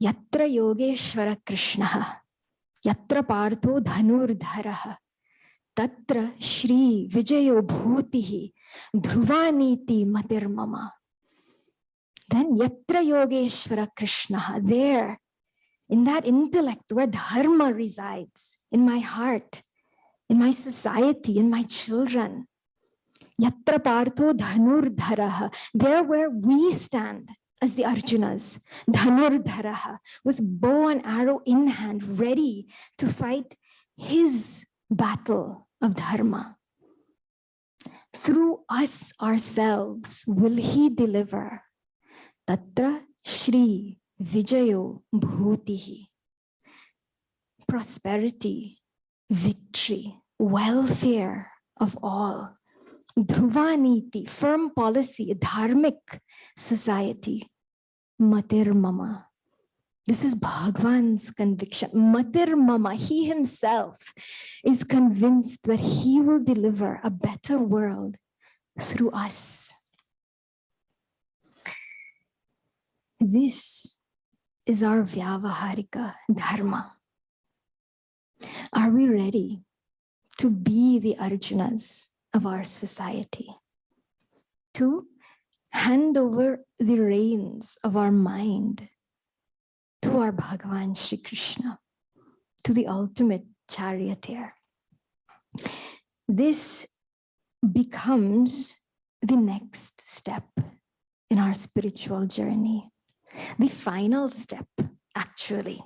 yatra yogeshvara Krishna, yatra partho dhanurdharaha, tatra shri vijayo bhutihi dhruvaniti matirmama. Then yatra yogeshvara Krishna, there in that intellect where dharma resides, in my heart, in my society, in my children. Yatra partho dhanurdharaha, there where we stand as the Arjunas, dhanurdharaha, with bow and arrow in hand, ready to fight his battle of dharma. Through us ourselves will he deliver. Tatra Shri Vijayo Bhutihi. Prosperity, victory, welfare of all. Dhruvaniti, firm policy, dharmic society. Matir Mama. This is Bhagwan's conviction. Matir Mama, he himself is convinced that he will deliver a better world through us. This is our Vyavaharika Dharma. Are we ready to be the Arjunas of our society? To hand over the reins of our mind to our Bhagavan Shri Krishna, to the ultimate charioteer. This becomes the next step in our spiritual journey. The final step, actually,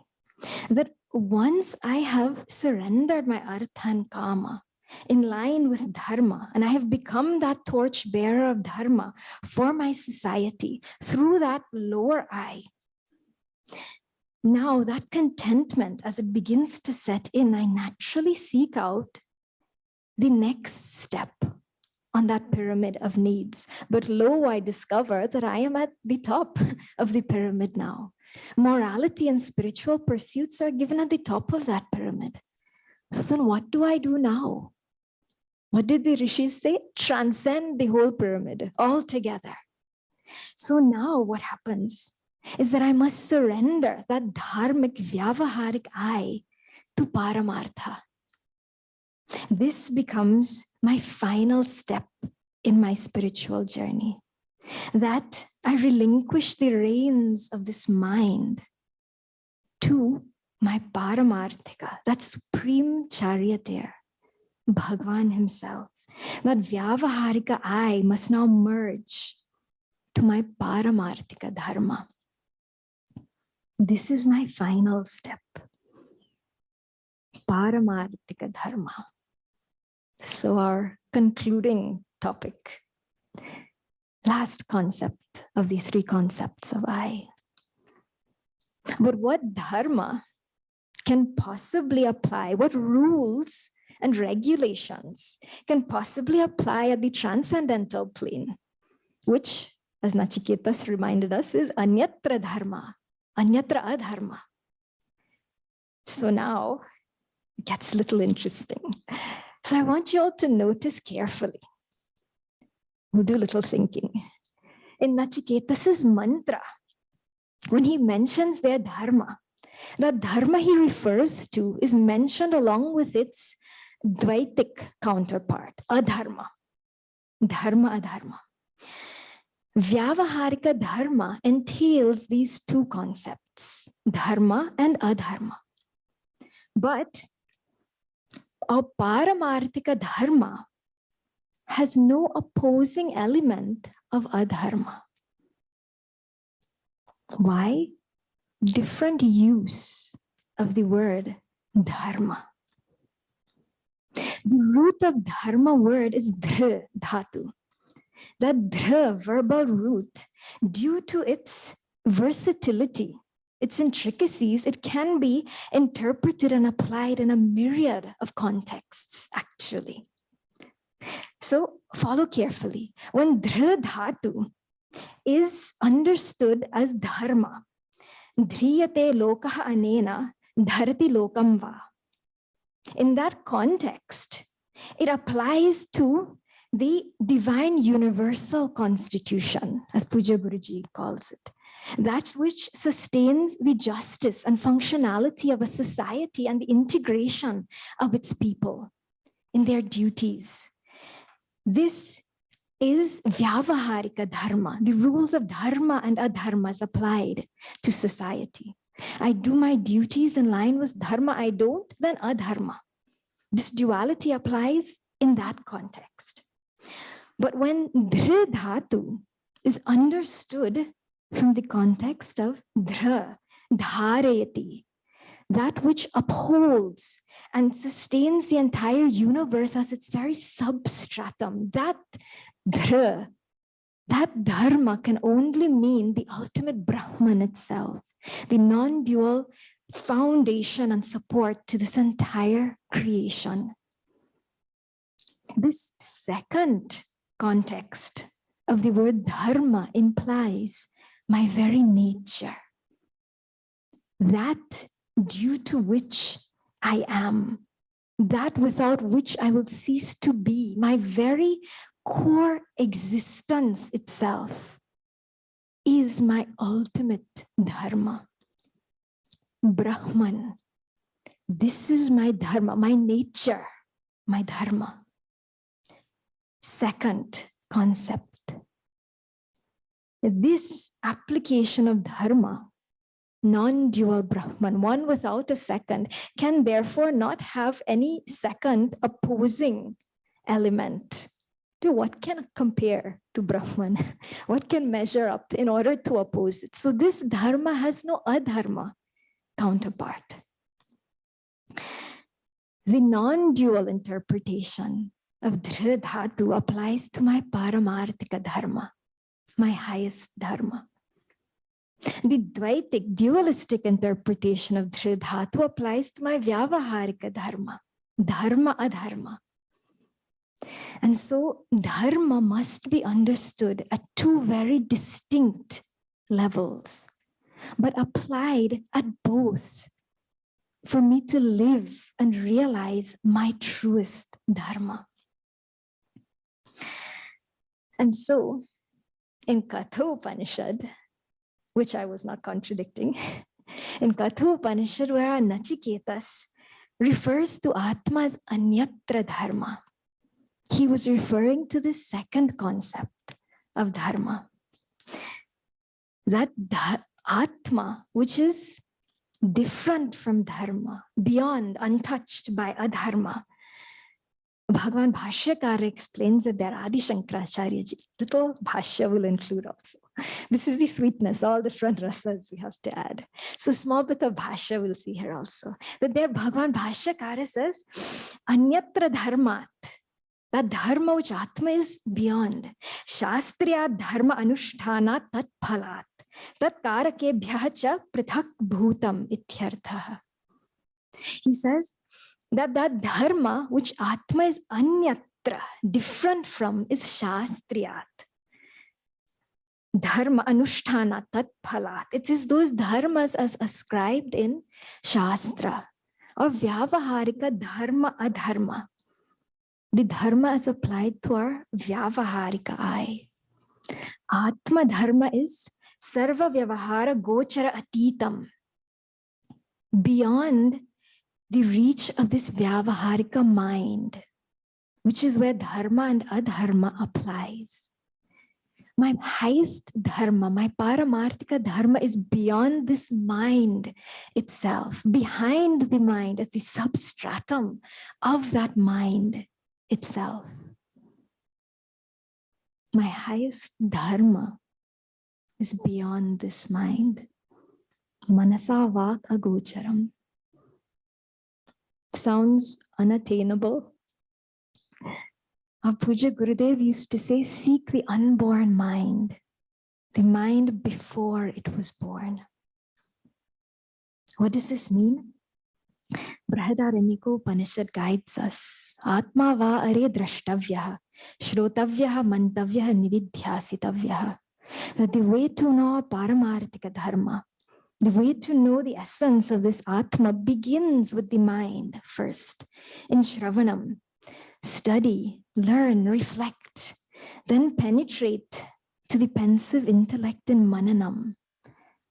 that once I have surrendered my artha and kama in line with dharma, and I have become that torch bearer of dharma for my society through that lower eye, now that contentment, as it begins to set in, I naturally seek out the next step on that pyramid of needs. But lo, I discover that I am at the top of the pyramid now. Morality and spiritual pursuits are given at the top of that pyramid. So then what do I do now? What did the rishis say? Transcend the whole pyramid altogether. So now what happens is that I must surrender that dharmic, vyavaharik I to paramartha. This becomes my final step in my spiritual journey, that I relinquish the reins of this mind to my paramarthika, that supreme charioteer, Bhagavan himself. That vyavaharika I must now merge to my paramarthika dharma. This is my final step. Paramarthika dharma. So our concluding topic, last concept of the three concepts of I. But what dharma can possibly apply, what rules and regulations can possibly apply at the transcendental plane, which, as Nachiketas reminded us, is anyatra dharma, anyatra adharma. So now it gets a little interesting. So I want you all to notice carefully. We'll do a little thinking. In Nachiketas' mantra, when he mentions their dharma, that dharma he refers to is mentioned along with its dvaitic counterpart, adharma. Dharma, adharma. Vyavaharika dharma entails these two concepts, dharma and adharma. But our paramarthika dharma has no opposing element of adharma. Why? Different use of the word dharma. The root of dharma word is dhr, dhatu. That dhr, verbal root, due to its versatility, its intricacies, it can be interpreted and applied in a myriad of contexts, actually. So follow carefully. When dhr dhatu is understood as dharma, dhriyate lokah anena dharati lokam va. In that context, it applies to the divine universal constitution, as Puja Guruji calls it, that which sustains the justice and functionality of a society and the integration of its people in their duties. This is vyavaharika dharma, the rules of dharma and adharmas applied to society. I do my duties in line with dharma, I don't, then adharma. This duality applies in that context. But when dhr dhatu is understood from the context of dhr, dharayati, that which upholds and sustains the entire universe as its very substratum, that dhr, that dharma can only mean the ultimate Brahman itself, the non-dual foundation and support to this entire creation. This second context of the word dharma implies my very nature, that due to which I am, that without which I will cease to be, my very core existence itself is my ultimate dharma. Brahman. This is my dharma, my nature, my dharma. Second concept. This application of dharma, non-dual Brahman, one without a second, can therefore not have any second opposing element. To what can compare to Brahman? What can measure up in order to oppose it? So this dharma has no adharma counterpart. The non-dual interpretation of dhr dhatu applies to my paramarthika dharma, my highest dharma. The dvaitic, dualistic interpretation of dhr dhatu applies to my vyavaharika dharma, dharma adharma. And so dharma must be understood at two very distinct levels, but applied at both for me to live and realize my truest dharma. And so in Katha Upanishad, which I was not contradicting, in Katha Upanishad, where our Nachiketas refers to Atma as Anyatra Dharma, he was referring to the second concept of dharma. That Atma, which is different from dharma, beyond, untouched by adharma. Bhagavan Bhashyakara explains it there, Adi Shankaracharya ji. Little Bhashya will include also. This is the sweetness, all the front rasas we have to add. So small bit of Bhashya we'll see here also. That there Bhagavan Bhashyakara says, Anyatra Dharmat, that dharma which Atma is beyond. Shastriya dharma anushtana tat phalat. Tat karakebhyah cha prithak bhutam ityartha. He says that that dharma which Atma is anyatra, different from, is shastriyat. Dharma anushtana tat phalat. It is those dharmas as ascribed in Shastra, or vyavaharika dharma adharma. The dharma is applied to our vyavaharika I. Atma dharma is sarva vyavahara gochara atitam, beyond the reach of this vyavaharika mind, which is where dharma and adharma applies. My highest dharma, my paramarthika dharma, is beyond this mind itself, behind the mind as the substratum of that mind itself. My highest dharma is beyond this mind. Manasa vak agocharam. Sounds unattainable. Our Puja Gurudev used to say, seek the unborn mind, the mind before it was born. What does this mean? Brahmachārinī Upanishad guides us Atma va are drashtavyah, shrotavyah, mantavyah, nididhyasitavyah. That the way to know paramarthika dharma, the way to know the essence of this Atma begins with the mind first. In Shravanam, study, learn, reflect, then penetrate to the pensive intellect in Mananam,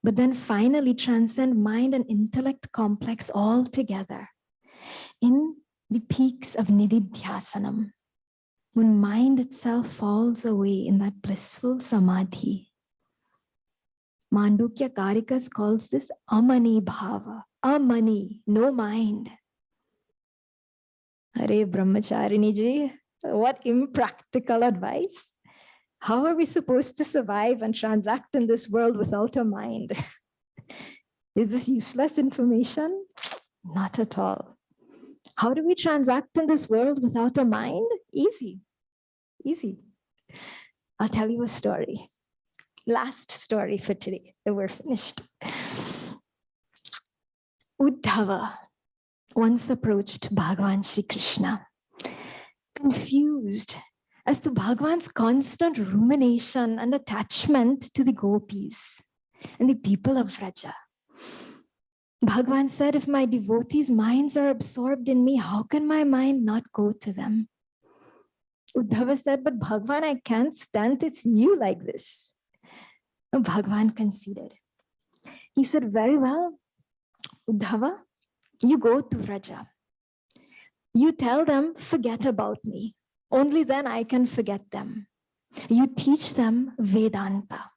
but then finally transcend mind and intellect complex all together in the peaks of Nididhyasanam, when mind itself falls away in that blissful samadhi. Mandukya Karikas calls this amani bhava, amani, no mind. Hare Brahmachārinī Ji, what impractical advice. How are we supposed to survive and transact in this world without a mind? Is this useless information? Not at all. How do we transact in this world without a mind? Easy, easy. I'll tell you a story. Last story for today, then we're finished. Uddhava once approached Bhagavan Shri Krishna, confused as to Bhagavan's constant rumination and attachment to the gopis and the people of Vraja. Bhagavan said, if my devotees' minds are absorbed in me, how can my mind not go to them? Uddhava said, but Bhagavan, I can't stand to see you like this. And Bhagavan conceded. He said, very well, Uddhava, you go to Vraja. You tell them, forget about me. Only then I can forget them. You teach them Vedanta.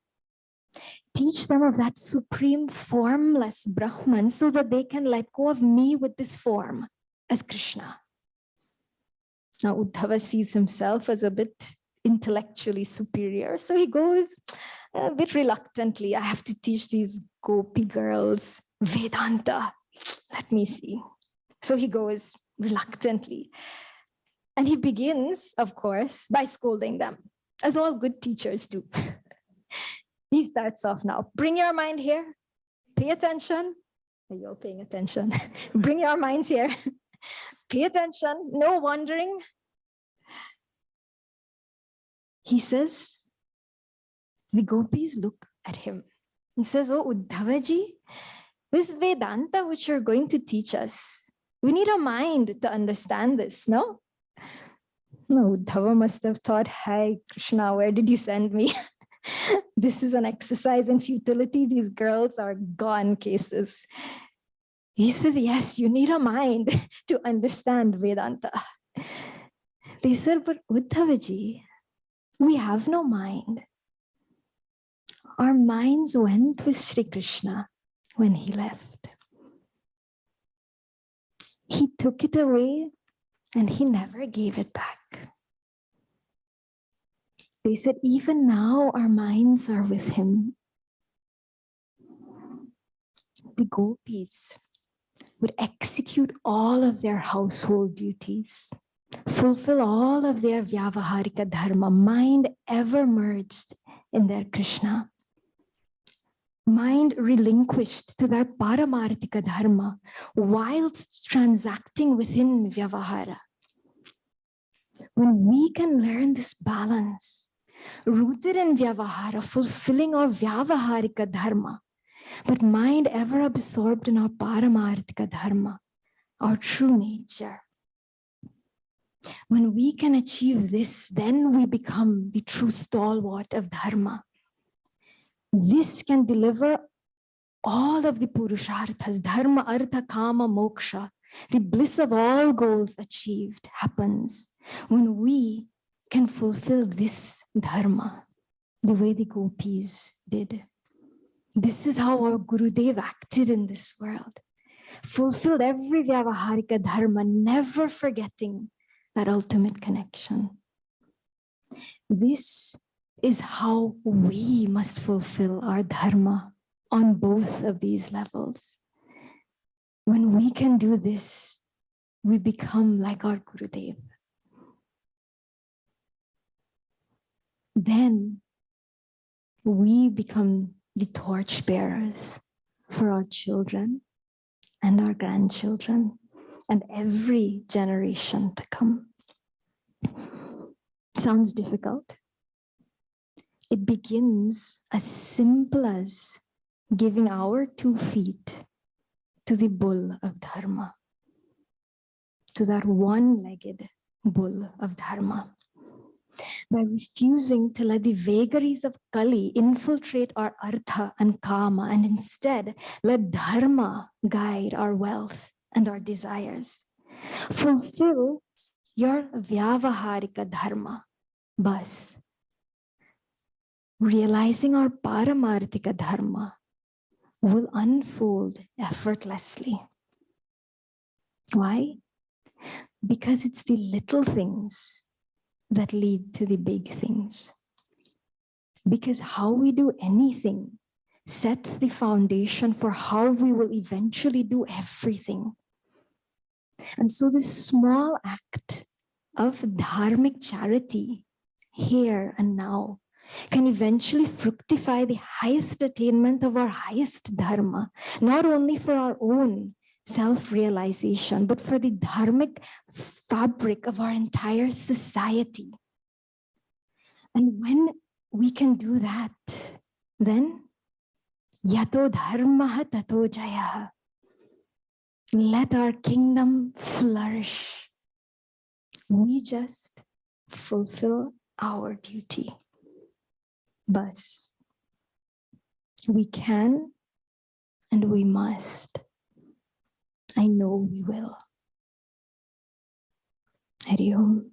Teach them of that supreme formless Brahman so that they can let go of me with this form as Krishna. Now Uddhava sees himself as a bit intellectually superior. So he goes a bit reluctantly. I have to teach these gopi girls Vedanta. Let me see. So he goes reluctantly. And he begins, of course, by scolding them, as all good teachers do. He starts off now. Bring your mind here. Pay attention. Are you all paying attention? Bring your minds here. Pay attention. No wandering. He says, the gopis look at him. He says, oh, Uddhavaji, this Vedanta which you're going to teach us, we need a mind to understand this, no? No, Uddhava must have thought, hi, Krishna, where did you send me? This is an exercise in futility. These girls are gone cases. He says, yes, you need a mind to understand Vedanta. They said, but Uddhavaji, we have no mind. Our minds went with Sri Krishna when he left. He took it away and he never gave it back. They said, even now our minds are with him. The gopis would execute all of their household duties, fulfill all of their vyavaharika dharma, mind ever merged in their Krishna. Mind relinquished to their paramarthika dharma whilst transacting within vyavahara. When we can learn this balance, rooted in vyavahara, fulfilling our vyavaharika dharma, but mind ever absorbed in our paramarthika dharma, our true nature. When we can achieve this, then we become the true stalwart of dharma. This can deliver all of the purusharthas, dharma, artha, kama, moksha. The bliss of all goals achieved happens when we can fulfill this dharma the way the gopis did. This is how our Gurudev acted in this world. Fulfilled every vyavaharika dharma, never forgetting that ultimate connection. This is how we must fulfill our dharma on both of these levels. When we can do this, we become like our Gurudev. Then we become the torch bearers for our children and our grandchildren and every generation to come. Sounds difficult. It begins as simple as giving our 2 feet to the bull of Dharma, to that one-legged bull of Dharma. By refusing to let the vagaries of Kali infiltrate our artha and kama, and instead let Dharma guide our wealth and our desires. Fulfill your vyavaharika dharma, bas. Realizing our paramarthika dharma will unfold effortlessly. Why? Because it's the little things that lead to the big things. Because how we do anything sets the foundation for how we will eventually do everything. And so this small act of dharmic charity here and now can eventually fructify the highest attainment of our highest dharma, not only for our own self-realization, but for the dharmic fabric of our entire society. And when we can do that, then yato dharmaha tato jayaha. Let our kingdom flourish. We just fulfill our duty. Bas. We can and we must. I know we will. Hari Om.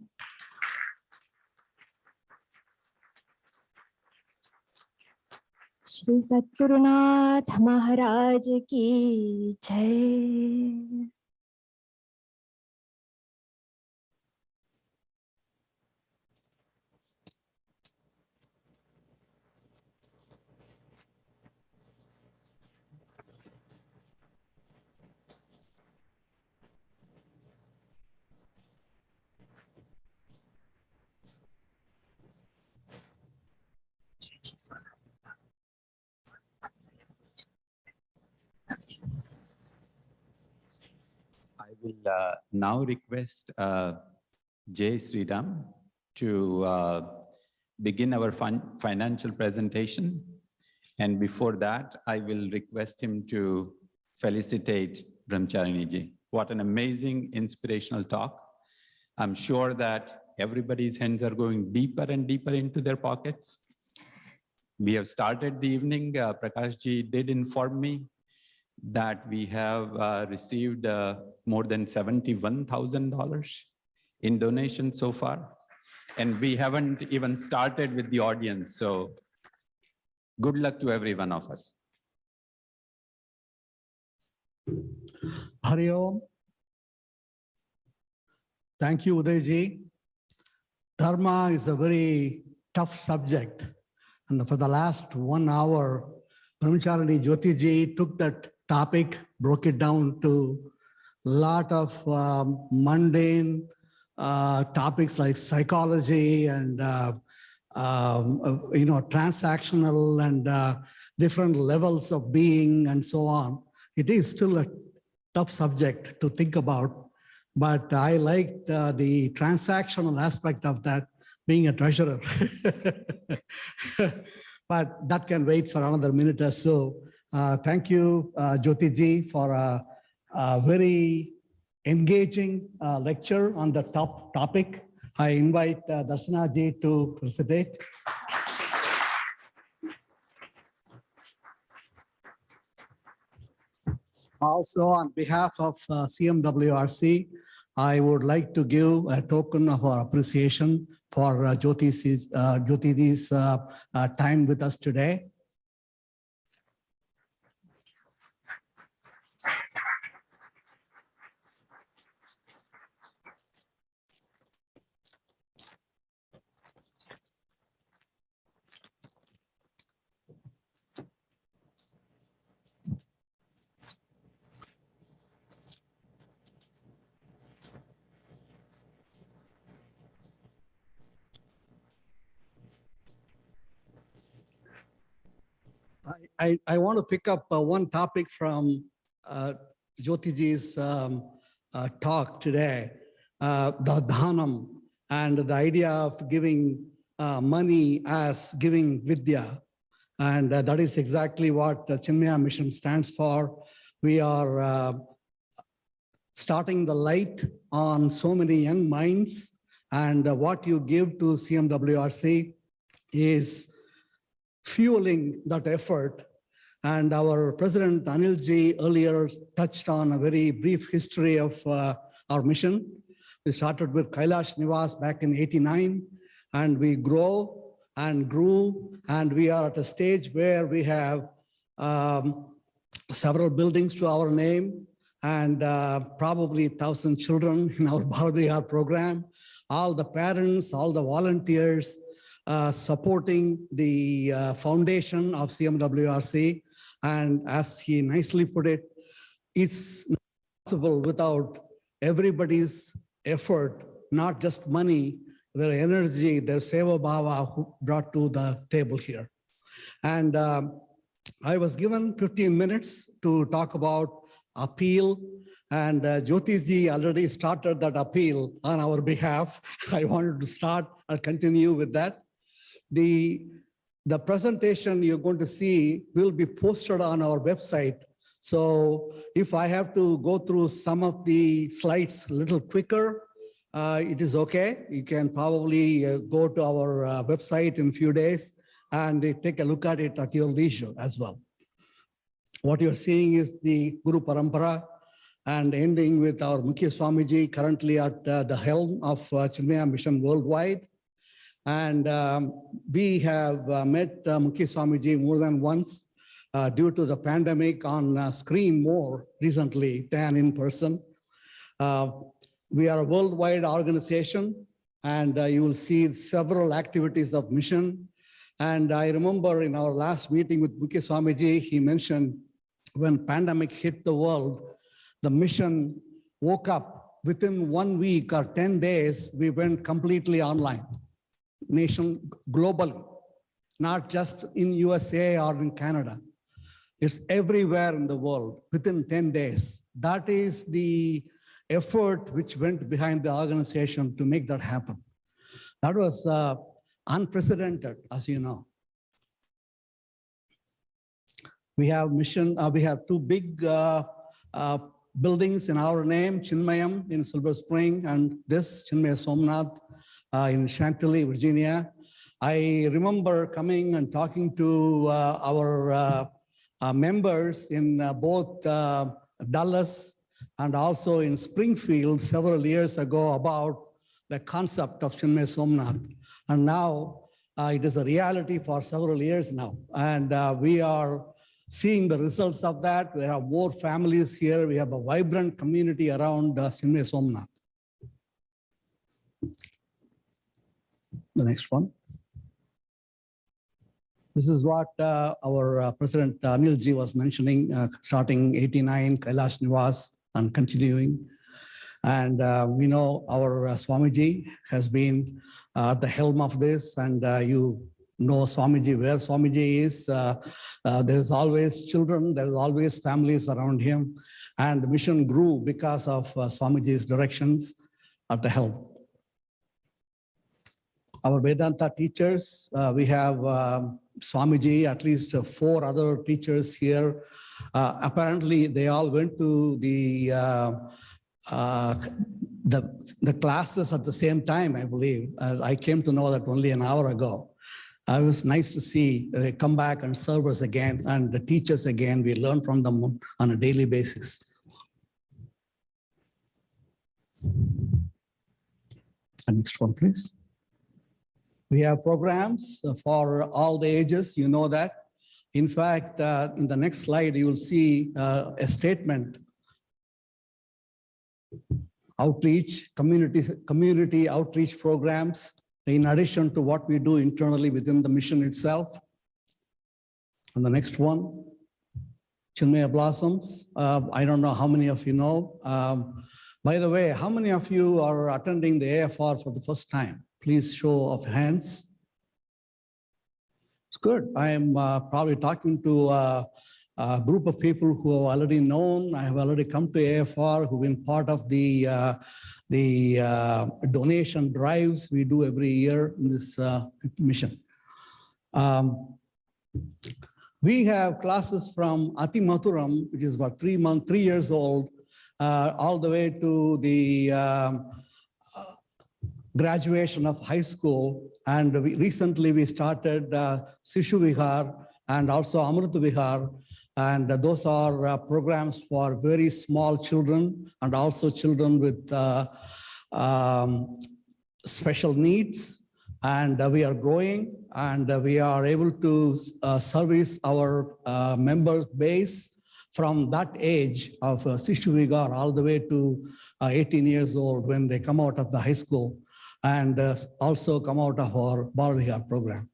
Shri Satgurunath Maharaj ki jai. I will now request Jay Sridham to begin our financial presentation. And before that, I will request him to felicitate Brahmachārinī Ji. What an amazing, inspirational talk. I'm sure that everybody's hands are going deeper and deeper into their pockets. We have started the evening. Prakash Ji did inform me that we have received more than $71,000 in donations so far. And we haven't even started with the audience. So good luck to every one of us. Hari Om. Thank you, Udayji. Dharma is a very tough subject. And for the last 1 hour, Brahmachārinī Jyoti Ji took that topic, broke it down to a lot of mundane topics like psychology and transactional and different levels of being and so on. It is still a tough subject to think about, but I liked the transactional aspect of that, being a treasurer. But that can wait for another minute or so. Thank you, Jyoti Ji, for a very engaging lecture on the top topic. I invite Darsana Ji to participate. Also, on behalf of CMWRC, I would like to give a token of our appreciation for Jyoti Ji's time with us today. I want to pick up one topic from Jyoti Ji's talk today, the dhanam and the idea of giving money as giving vidya. And that is exactly what the Chinmaya mission stands for. We are starting the light on so many young minds, and what you give to CMWRC is fueling that effort. And our President Anilji earlier touched on a very brief history of our mission. We started with Kailash Nivas back in '89, and we grow and grew, and we are at a stage where we have several buildings to our name, and probably 1,000 children in our Bharatiya program. All the parents, all the volunteers supporting the foundation of CMWRC. And as he nicely put it, it's not possible without everybody's effort, not just money, their energy, their seva bhava who brought to the table here. And I was given 15 minutes to talk about appeal, and Jyoti ji already started that appeal on our behalf. I wanted to start and continue with that. The presentation you're going to see will be posted on our website. So if I have to go through some of the slides a little quicker, it is okay. You can probably go to our website in a few days and take a look at it at your leisure as well. What you're seeing is the Guru Parampara, and ending with our Mukhya Swamiji, currently at the helm of Chinmaya Mission Worldwide. And we have met Mukhya Swamiji more than once due to the pandemic on screen more recently than in person. We are a worldwide organization, and you will see several activities of mission. And I remember in our last meeting with Mukhya Swamiji, he mentioned when pandemic hit the world, the mission woke up within 1 week or 10 days, we went completely online, nation globally, not just in USA or in Canada. It's everywhere in the world within 10 days. That is the effort which went behind the organization to make that happen. That was unprecedented, as you know. We have two big buildings in our name, Chinmayam in Silver Spring, and this Chinmaya Somnath in Chantilly, Virginia. I remember coming and talking to our members in both Dallas and also in Springfield several years ago about the concept of Chinmaya Somnath. And now it is a reality for several years now. And we are seeing the results of that. We have more families here. We have a vibrant community around Chinmaya Somnath. The next one. This is what our President Anilji was mentioning, starting '89, Kailash Nivas, and continuing. And we know our Swamiji has been at the helm of this, and you know Swamiji, where Swamiji is. There's always children, there's always families around him, and the mission grew because of Swamiji's directions at the helm. Our Vedanta teachers, we have Swamiji, at least 4 other teachers here. Apparently, they all went to the classes at the same time, I believe. I came to know that only an hour ago. It was nice to see they come back and serve us again, and the teachers again. We learn from them on a daily basis. The next one, please. We have programs for all the ages, you know that. In fact, in the next slide, you will see a statement. Outreach, community outreach programs, in addition to what we do internally within the mission itself. And the next one, Chinmaya Blossoms. I don't know how many of you know. By the way, how many of you are attending the AFR for the first time? Please show of hands. It's good. I am probably talking to group of people who have already known. I have already come to AFR, who've been part of the donation drives we do every year in this mission. We have classes from Ati Maturam, which is about 3 years old, all the way to the graduation of high school. And recently we started Sishu Vihar and also Amrit Vihar. And those are programs for very small children and also children with special needs. And we are growing, and we are able to service our member base from that age of Sishu Vihar all the way to 18 years old when they come out of the high school, and also come out of our Bal Vihar program.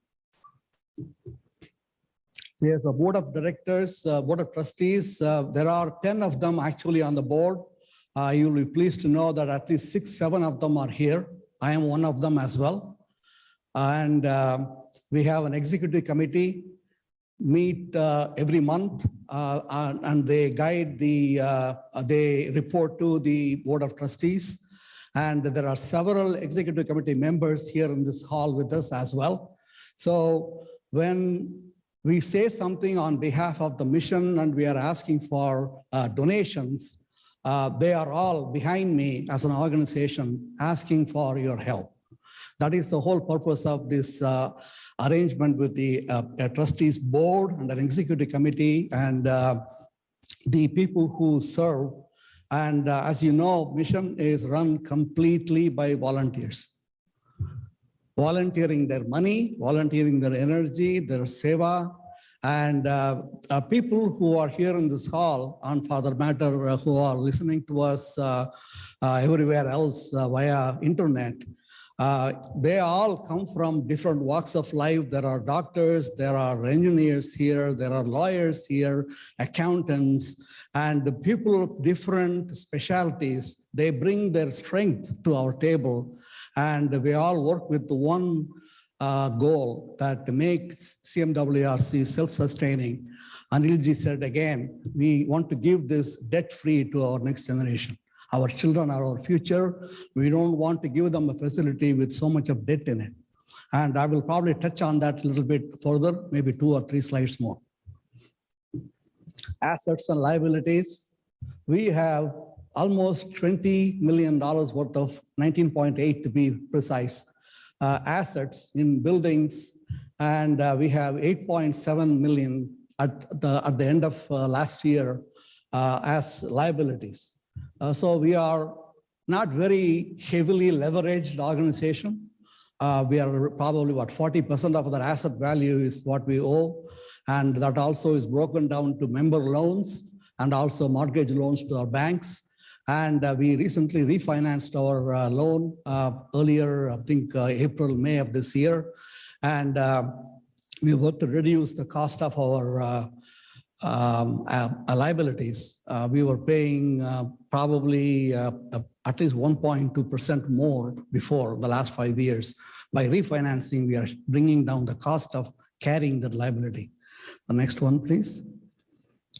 There's a board of directors, board of trustees. There are 10 of them actually on the board. You'll be pleased to know that at least 6, 7 of them are here. I am one of them as well. And we have an executive committee, meet every month, and they guide they report to the board of trustees. And there are several executive committee members here in this hall with us as well. So when we say something on behalf of the mission and we are asking for donations, they are all behind me as an organization asking for your help. That is the whole purpose of this arrangement with the trustees board and an executive committee and the people who serve. And as you know, mission is run completely by volunteers. Volunteering their money, volunteering their energy, their seva, and people who are here in this hall, and for that matter, who are listening to us everywhere else via internet, they all come from different walks of life. There are doctors, there are engineers here, there are lawyers here, accountants, and the people of different specialties. They bring their strength to our table, and we all work with one goal that makes CMWRC self-sustaining. Anilji said again, we want to give this debt-free to our next generation. Our children are our future. We don't want to give them a facility with so much of debt in it. And I will probably touch on that a little bit further, maybe 2 or 3 slides more. Assets and liabilities. We have almost $20 million worth of 19.8 to be precise, assets in buildings. And we have 8.7 million at the end of last year as liabilities. So we are not very heavily leveraged organization. We are probably what 40% of our asset value is what we owe. And that also is broken down to member loans and also mortgage loans to our banks. And we recently refinanced our loan earlier, I think April, May of this year. And we worked to reduce the cost of our liabilities. We were paying probably at least 1.2% more before the last 5 years. By refinancing, we are bringing down the cost of carrying that liability. The next one, please.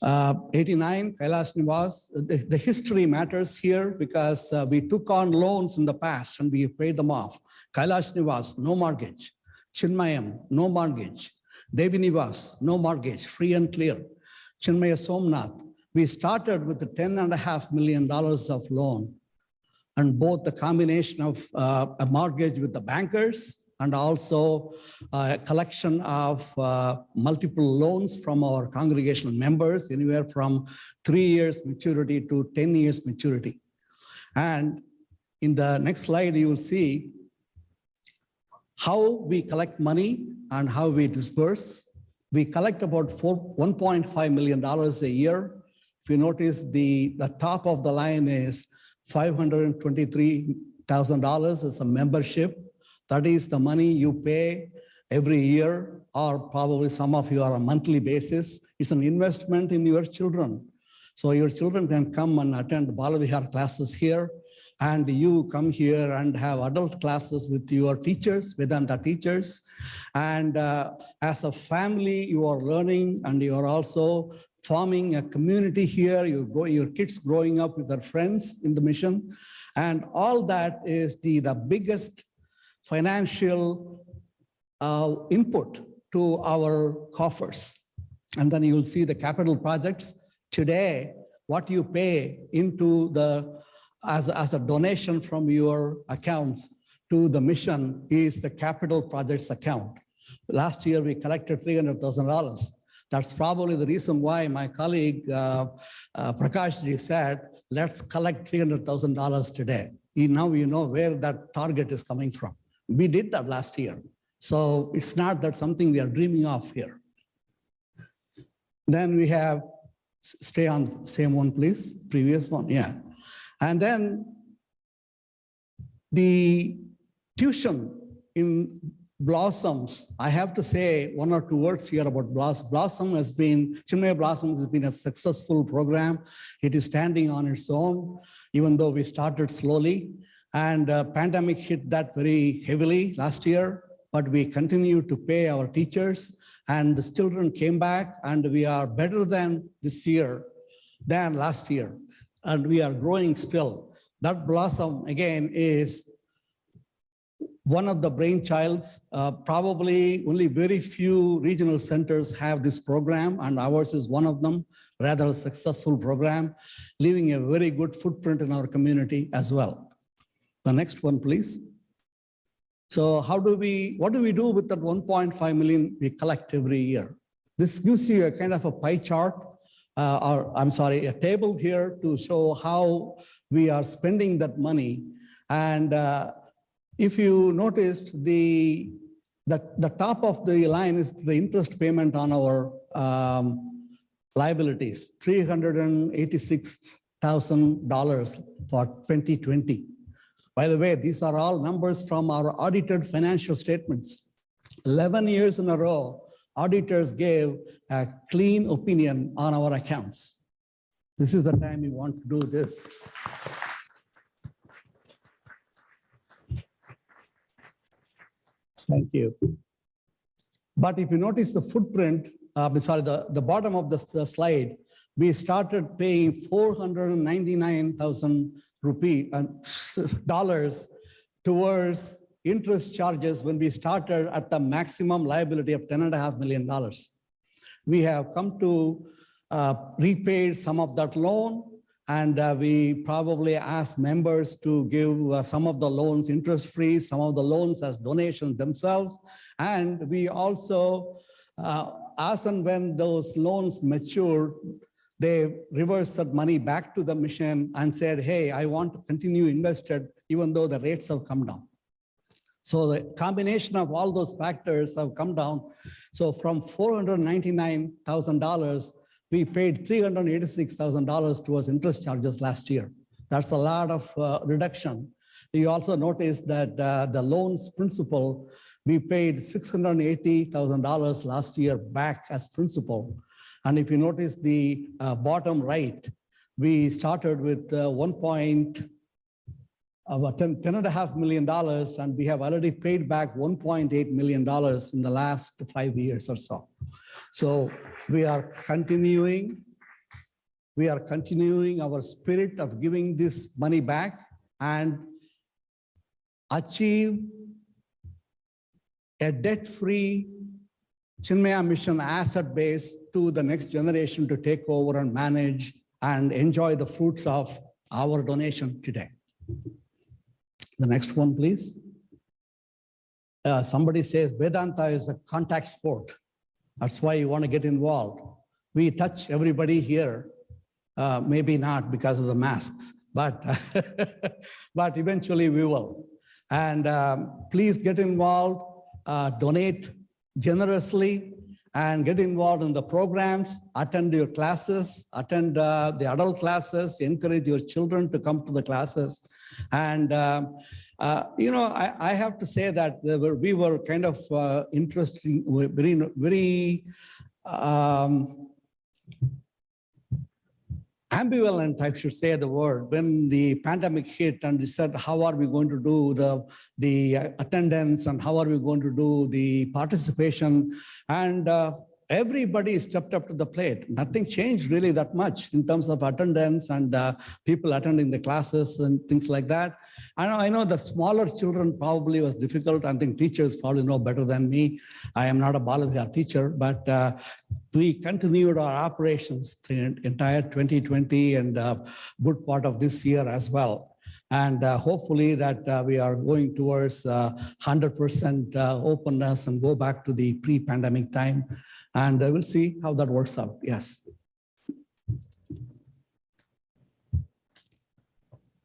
89, Kailash Nivas. The history matters here because we took on loans in the past and we paid them off. Kailash Nivas, no mortgage. Chinmayam, no mortgage. Devi Nivas, no mortgage, free and clear. Chinmaya Somnath, we started with the $10.5 million of loan, and both the combination of a mortgage with the bankers and also a collection of multiple loans from our congregational members, anywhere from 3 years maturity to 10 years maturity. And in the next slide, you will see how we collect money and how we disperse. We collect about $1.5 million a year. If you notice, the top of the line is $523,000 as a membership. That is the money you pay every year, or probably some of you are on a monthly basis. It's an investment in your children. So your children can come and attend Bala Vihar classes here, and you come here and have adult classes with your teachers, Vedanta teachers. And as a family, you are learning, and you are also forming a community here. Your kids growing up with their friends in the mission. And all that is the biggest financial input to our coffers. And then you will see the capital projects. Today, what you pay into as a donation from your accounts to the mission is the capital projects account. Last year, we collected $300,000. That's probably the reason why my colleague, Prakashji said, let's collect $300,000 today. Now you know where that target is coming from. We did that last year. So it's not that something we are dreaming of here. Then we have, stay on the same one, please, previous one, yeah. And then the tuition in Blossoms, I have to say one or two words here about Blossom has been, Chinmaya Blossoms has been a successful program. It is standing on its own, even though we started slowly. And pandemic hit that very heavily last year, but we continue to pay our teachers, and the children came back, and we are better than this year than last year. And we are growing still. That Blossom, again, is one of the brainchilds. Probably only very few regional centers have this program, and ours is one of them, rather a successful program, leaving a very good footprint in our community as well. The next one, please. So what do we do with that 1.5 million we collect every year? This gives you a kind of a pie chart, a table here to show how we are spending that money. And if you noticed, the top of the line is the interest payment on our liabilities, $386,000 for 2020. By the way, these are all numbers from our audited financial statements. 11 years in a row, auditors gave a clean opinion on our accounts. This is the time we want to do this. Thank you. But if you notice the footprint, the bottom of the slide, we started paying $499,000 towards interest charges when we started at the maximum liability of $10.5 million. We have come to repay some of that loan, and we probably asked members to give some of the loans interest-free, some of the loans as donations themselves. And we also, as and when those loans matured, they reversed that money back to the mission and said, hey, I want to continue invested even though the rates have come down. So the combination of all those factors have come down. So from $499,000, we paid $386,000 towards interest charges last year. That's a lot of reduction. You also notice that the loans principal, we paid $680,000 last year back as principal. And if you notice the bottom right, we started with $10.5 million, and we have already paid back $1.8 million in the last 5 years or so. So we are continuing our spirit of giving this money back and achieve a debt-free Chinmaya mission asset base to the next generation to take over and manage and enjoy the fruits of our donation today. The next one, please. Somebody says Vedanta is a contact sport. That's why you want to get involved. We touch everybody here, maybe not because of the masks, but, but eventually we will. And please get involved, donate generously, and get involved in the programs, attend your classes, attend the adult classes, encourage your children to come to the classes. And, you know, I have to say that we were kind of interesting, very ambivalent, I should say the word, when the pandemic hit and we said, how are we going to do the attendance and how are we going to do the participation? And everybody stepped up to the plate. Nothing changed really that much in terms of attendance and people attending the classes and things like that. I know the smaller children probably was difficult. I think teachers probably know better than me. I am not a Balavihar teacher, but we continued our operations the entire 2020 and good part of this year as well. And hopefully that we are going towards 100% openness and go back to the pre-pandemic time. And we'll see how that works out. Yes.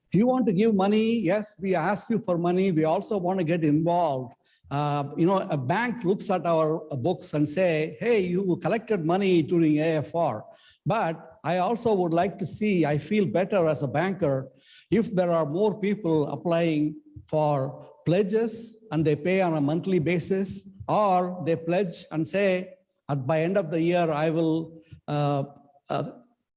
If you want to give money, yes, we ask you for money. We also want to get involved. A bank looks at our books and say, hey, you collected money during AFR. But I also would like to see, I feel better as a banker if there are more people applying for pledges and they pay on a monthly basis, or they pledge and say, by end of the year, I will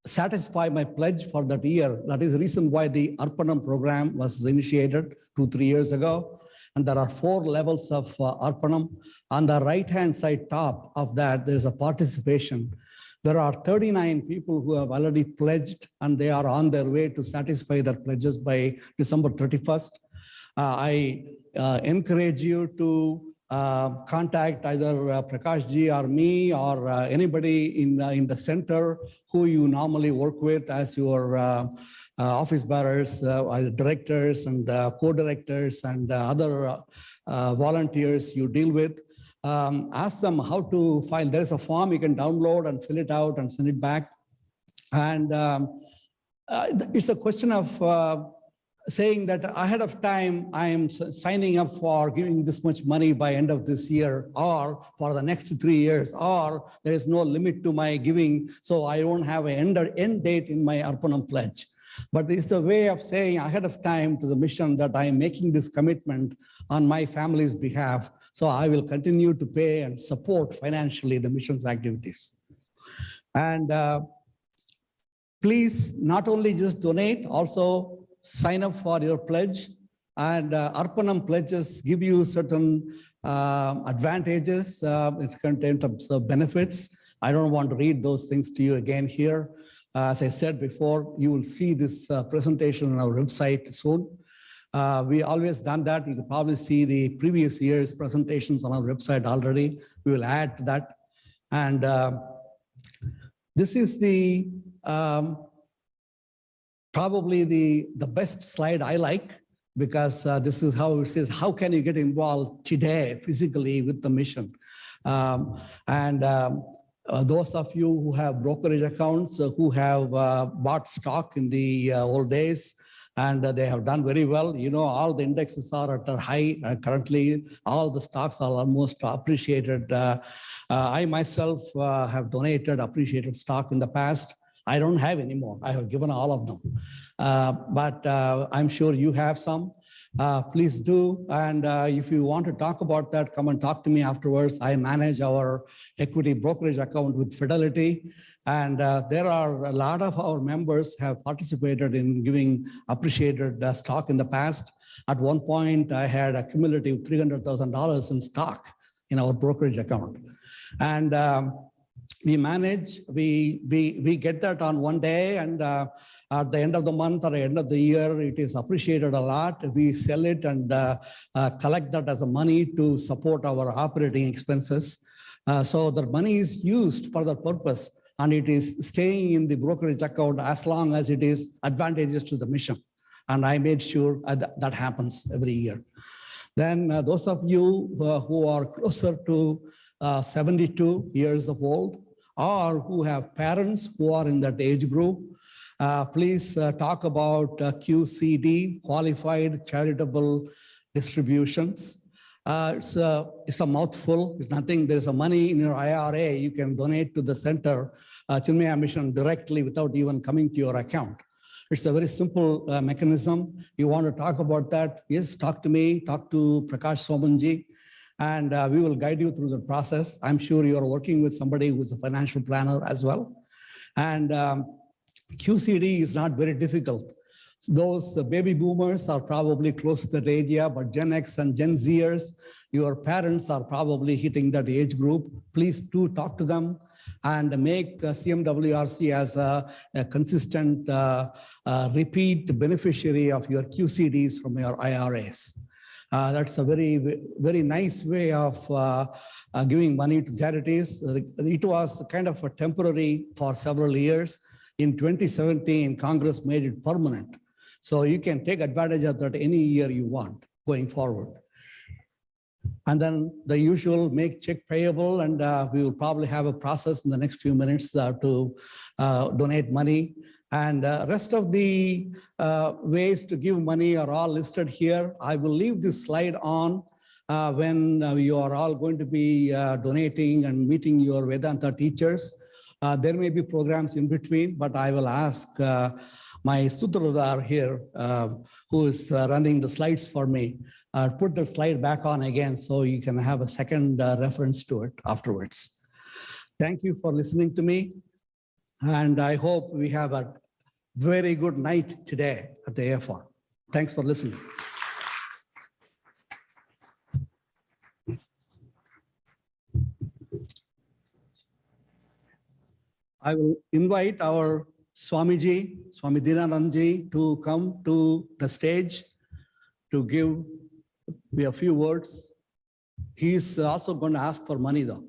satisfy my pledge for that year. That is the reason why the Arpanam program was initiated 2-3 years ago. And there are 4 levels of Arpanam. On the right-hand side top of that, there's a participation. There are 39 people who have already pledged, and they are on their way to satisfy their pledges by December 31st. I encourage you to contact either Prakash ji or me or anybody in the center who you normally work with as your office bearers, directors and co-directors and other volunteers you deal with. Ask them how to file. There's a form you can download and fill it out and send it back. And it's a question of saying that ahead of time, I am signing up for giving this much money by end of this year, or for the next 3 years, or there is no limit to my giving, so I don't have an end date in my Arpanam pledge. But it's a way of saying ahead of time to the mission that I am making this commitment on my family's behalf, so I will continue to pay and support financially the mission's activities. And please not only just donate, also sign up for your pledge. And Arpanam pledges give you certain advantages in terms of benefits. I don't want to read those things to you again here. As I said before, you will see this presentation on our website soon. We always done that. You can probably see the previous year's presentations on our website already. We will add to that. And this is the probably the best slide I like, because this is how it says, how can you get involved today physically with the mission? Those of you who have brokerage accounts, who have bought stock in the old days, and they have done very well. You know, all the indexes are at a high currently. All the stocks are almost appreciated. I myself have donated appreciated stock in the past. I don't have any more. I have given all of them. But I'm sure you have some. Please do. And if you want to talk about that, come and talk to me afterwards. I manage our equity brokerage account with Fidelity. And there are a lot of our members have participated in giving appreciated stock in the past. At one point, I had a cumulative $300,000 in stock in our brokerage account. And we manage, we get that on one day, and at the end of the month or end of the year, it is appreciated a lot. We sell it and collect that as a money to support our operating expenses. So the money is used for that purpose, and it is staying in the brokerage account as long as it is advantageous to the mission. And I made sure that happens every year. Then those of you who are closer to 72 years of old, or who have parents who are in that age group, please talk about QCD, Qualified Charitable Distributions. It's a mouthful. It's nothing. There's a money in your IRA you can donate to the center, Chinmaya Mission, directly without even coming to your account. It's a very simple mechanism. You want to talk about that? Yes, talk to me, talk to Prakash Somanji, and we will guide you through the process. I'm sure you are working with somebody who's a financial planner as well. And QCD is not very difficult. Those baby boomers are probably close to that area, but Gen X and Gen Zers, your parents are probably hitting that age group. Please do talk to them and make CMWRC as a consistent repeat beneficiary of your QCDs from your IRAs. That's a very, very nice way of giving money to charities. It was kind of a temporary for several years. In 2017, Congress made it permanent. So you can take advantage of that any year you want going forward. And then the usual make check payable, and we will probably have a process in the next few minutes to donate money. And rest of the ways to give money are all listed here. I will leave this slide on when you are all going to be donating and meeting your Vedanta teachers. There may be programs in between, but I will ask my Sutradhar here, who is running the slides for me, put the slide back on again so you can have a second reference to it afterwards. Thank you for listening to me. And I hope we have a very good night today at the AFR. Thanks for listening. I will invite our Swamiji, Swami Dinanandji, to come to the stage to give me a few words. He's also going to ask for money though.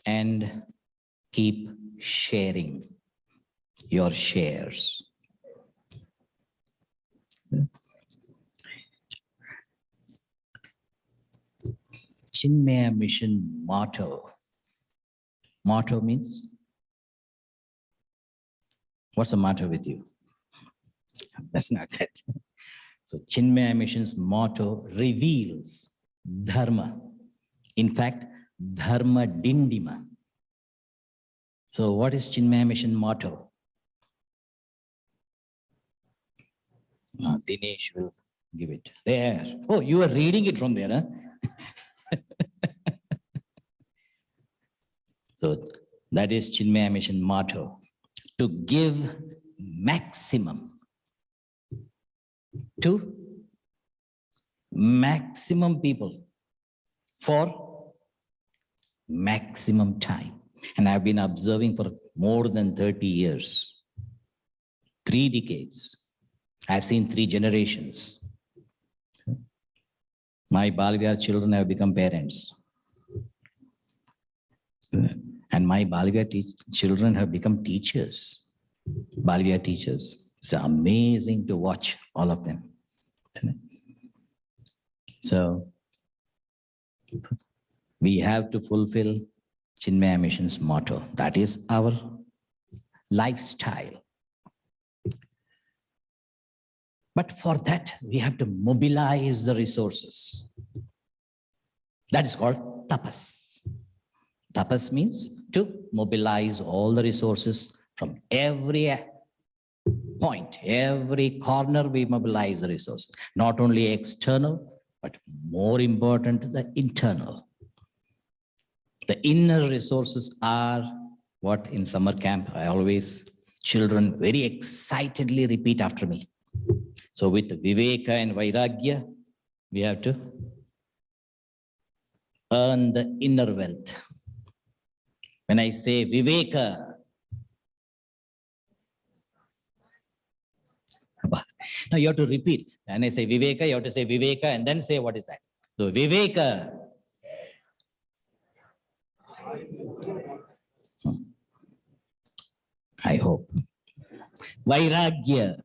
And keep sharing your shares. Chinmaya Mission motto. Motto means? What's the matter with you? That's not that. So Chinmaya Mission's motto reveals Dharma. In fact, Dharma Dindima. So what is Chinmaya Mission motto? Dinesh will give it. There. Oh, you are reading it from there, huh? So that is Chinmaya Mission motto. To give maximum to maximum people for maximum time. And I've been observing for more than 30 years, 3 decades. I've seen 3 generations. My Balvya children have become parents. And my Balvya children have become teachers, Balvya teachers. It's amazing to watch all of them. So we have to fulfill Chinmaya Mission's motto. That is our lifestyle. But for that, we have to mobilize the resources. That is called tapas. Tapas means to mobilize all the resources from every point, every corner we mobilize the resources. Not only external, but more important, the internal. The inner resources are what in summer camp, I always, children very excitedly repeat after me. So with Viveka and Vairagya, we have to earn the inner wealth. When I say Viveka, now you have to repeat. When I say Viveka, you have to say Viveka and then say what is that. So Viveka. I hope. Vairagya.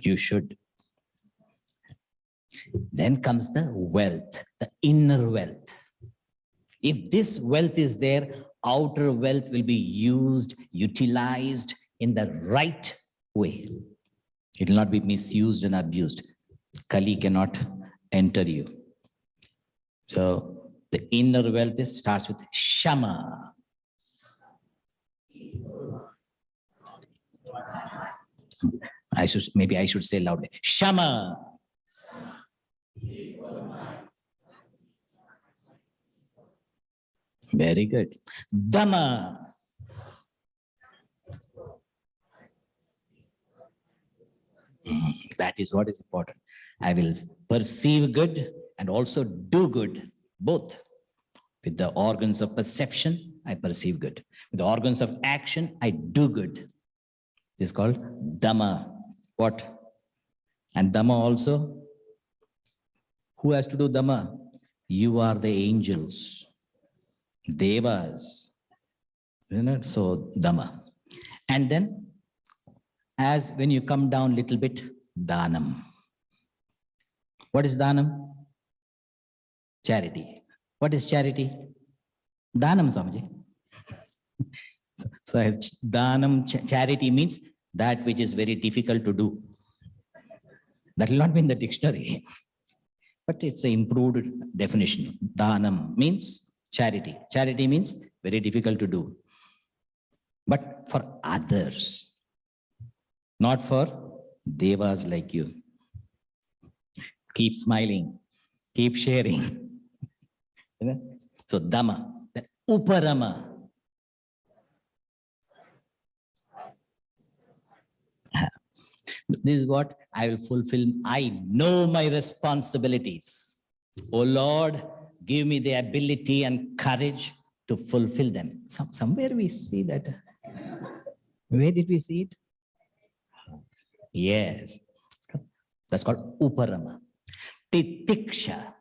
You should. Then comes the wealth, the inner wealth. If this wealth is there, outer wealth will be used, utilized in the right way. It will not be misused and abused. Kali cannot enter you. So the inner wealth starts with Shama. Maybe I should say loudly, Shama. Very good. Dhamma. That is what is important. I will perceive good and also do good, both. With the organs of perception, I perceive good. With the organs of action, I do good. This is called Dhamma. What? And Dhamma also, who has to do Dhamma? You are the angels, Devas, isn't it? So Dhamma. And then, as when you come down a little bit, Dhanam. What is Dhanam? Charity. What is charity? Dhanam, Swamiji. So Dhanam, charity means that which is very difficult to do. That will not be in the dictionary, but it's an improved definition. Dhanam means charity. Charity means very difficult to do, but for others, not for devas like you. Keep smiling, keep sharing. So Dhamma, the Uparama. This is what I will fulfill. I know my responsibilities. Oh Lord, give me the ability and courage to fulfill them. Somewhere we see that. Where did we see it? Yes. That's called Uparama. Titiksha.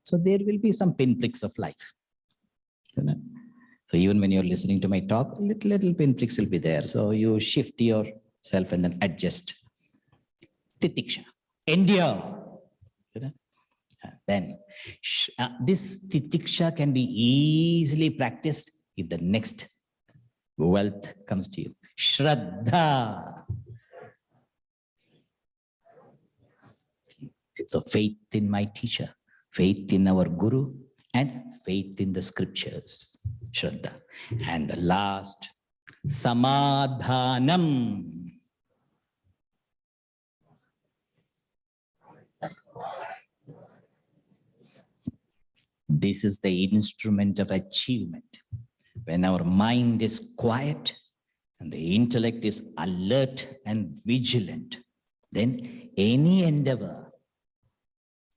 So there will be some pinpricks of life. So even when you're listening to my talk, little pinpricks will be there. So you shift yourself and then adjust. Titiksha. Endure. Then this titiksha can be easily practiced if the next wealth comes to you. Shraddha. So faith in my teacher, faith in our guru, and faith in the scriptures. Shraddha. And the last, Samadhanam. This is the instrument of achievement. When our mind is quiet and the intellect is alert and vigilant, then any endeavor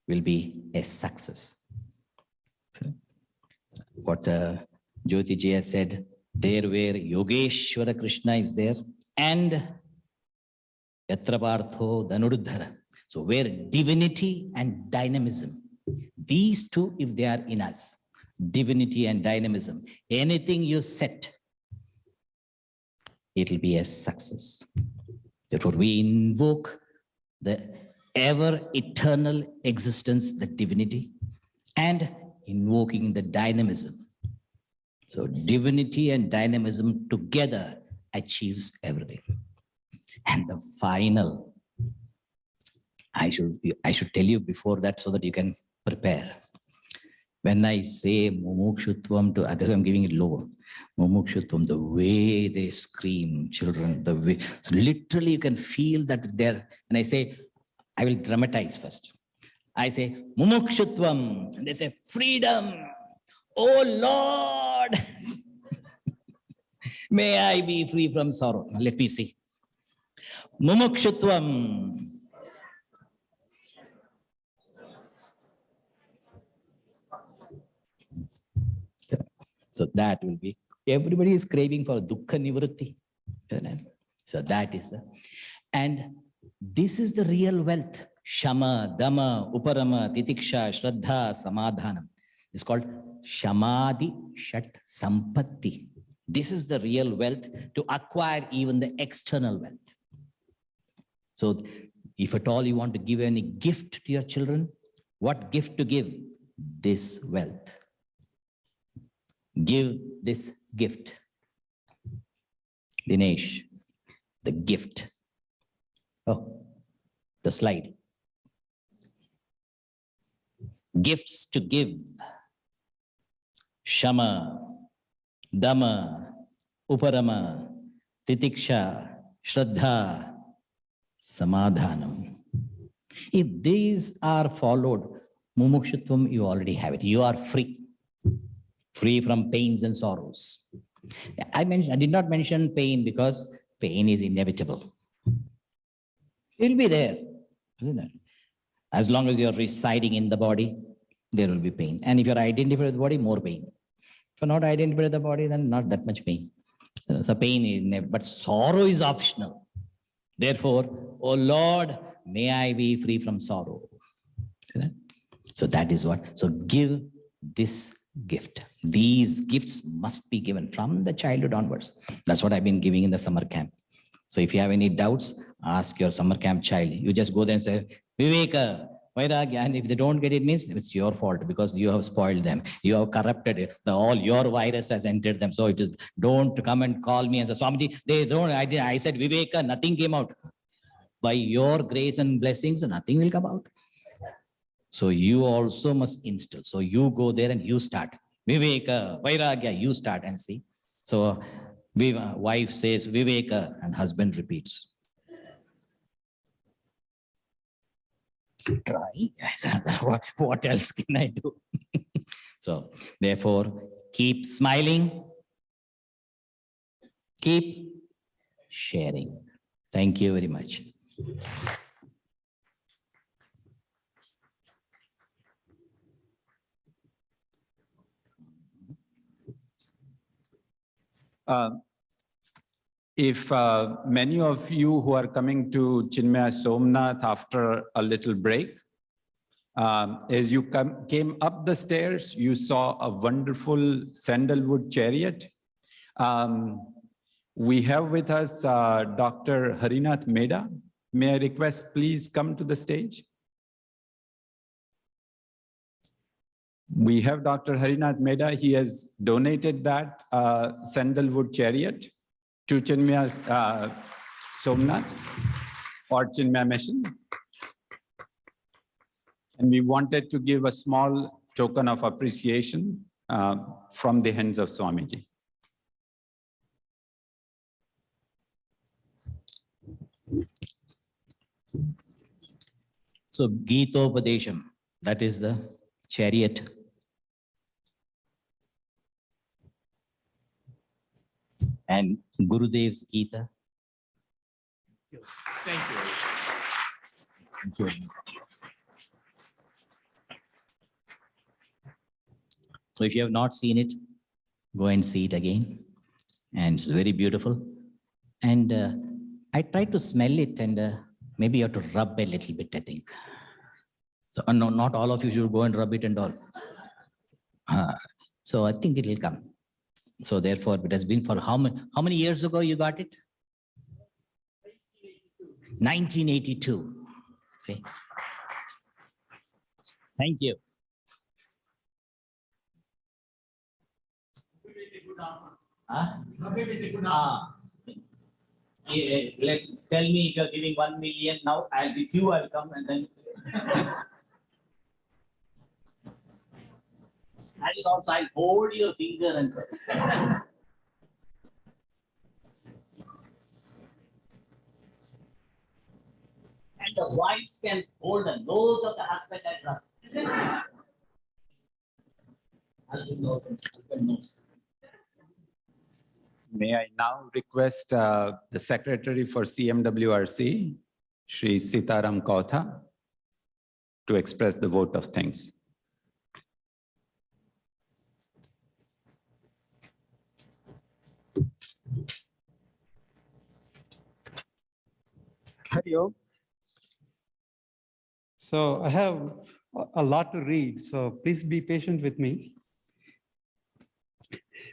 will be a success. What Jyoti ji has said, there where Yogeshwara Krishna is there and Yatra Partho Dhanurdhara. So where divinity and dynamism, these two, if they are in us, divinity and dynamism, anything you set, it will be a success. Therefore, we invoke the ever eternal existence, the divinity, and invoking the dynamism. So divinity and dynamism together achieves everything. And the final, I should tell you before that so that you can prepare. When I say mumukshutvam to others, I'm giving it low. Mumukshutvam, the way they scream, children, the way, so literally you can feel that they're, and I say, I will dramatize first. I say, mumukshutvam, and they say, freedom. Oh Lord, may I be free from sorrow. Now, let me see. Mumukshutvam. So that will be, everybody is craving for dukkha nivritti. So that is the, and this is the real wealth. Shama, Dhamma, Uparama, Titiksha, Shraddha, Samadhanam. It's called Shamadhi Shat Sampatti. This is the real wealth to acquire even the external wealth. So if at all you want to give any gift to your children, what gift to give? This wealth. Give this gift. Dinesh, the gift. Oh, the slide. Gifts to give. Shama, Dhamma, Uparama, Titiksha, Shraddha, Samadhanam. If these are followed, Mumukshutvam, you already have it. You are free. Free from pains and sorrows. I did not mention pain because pain is inevitable. It will be there, isn't it? As long as you're residing in the body, there will be pain. And if you're identified with the body, more pain. If you're not identified with the body, then not that much pain. So pain is inevitable, but sorrow is optional. Therefore, oh Lord, may I be free from sorrow. So that is what. So give this gift. These gifts must be given from the childhood onwards. That's what I've been giving in the summer camp. So if you have any doubts, ask your summer camp child. You just go there and say, Viveka, Vairagya, and if they don't get it, means it's your fault because you have spoiled them. You have corrupted it. All your virus has entered them. So it is, don't come and call me and say, Swamiji, they don't, I said, Viveka, nothing came out. By your grace and blessings, nothing will come out. So you also must instill. So you go there and you start. Viveka, Vairagya, you start and see. So wife says Viveka and husband repeats. Try. What else can I do? So therefore, keep smiling. Keep sharing. Thank you very much. If many of you who are coming to Chinmaya Somnath after a little break, as you came up the stairs, you saw a wonderful sandalwood chariot. We have with us Dr. Harinath Meda. May I request, please come to the stage. We have Dr. Harinath Meda. He has donated that sandalwood chariot to Chinmaya Somnath or Chinmaya Mission. And we wanted to give a small token of appreciation from the hands of Swamiji. So Gītopadesham, that is the chariot. And Gurudev's Gita. Thank you. Thank you. So if you have not seen it, go and see it again. And it's very beautiful. And I tried to smell it, and maybe you have to rub a little bit, I think. So no, not all of you should go and rub it and all. So I think it will come. So therefore, it has been for how many years ago you got it? 1982. See? Thank you. Tell me if you're giving 1 million now, with you I'll come and then. And also I'll hold your finger and. And the wives can hold the nose of the husband and rub. Husband knows. May I now request the Secretary for CMWRC, Shri Sitaram Kautha, to express the vote of thanks. Hari Om. So I have a lot to read, so please be patient with me.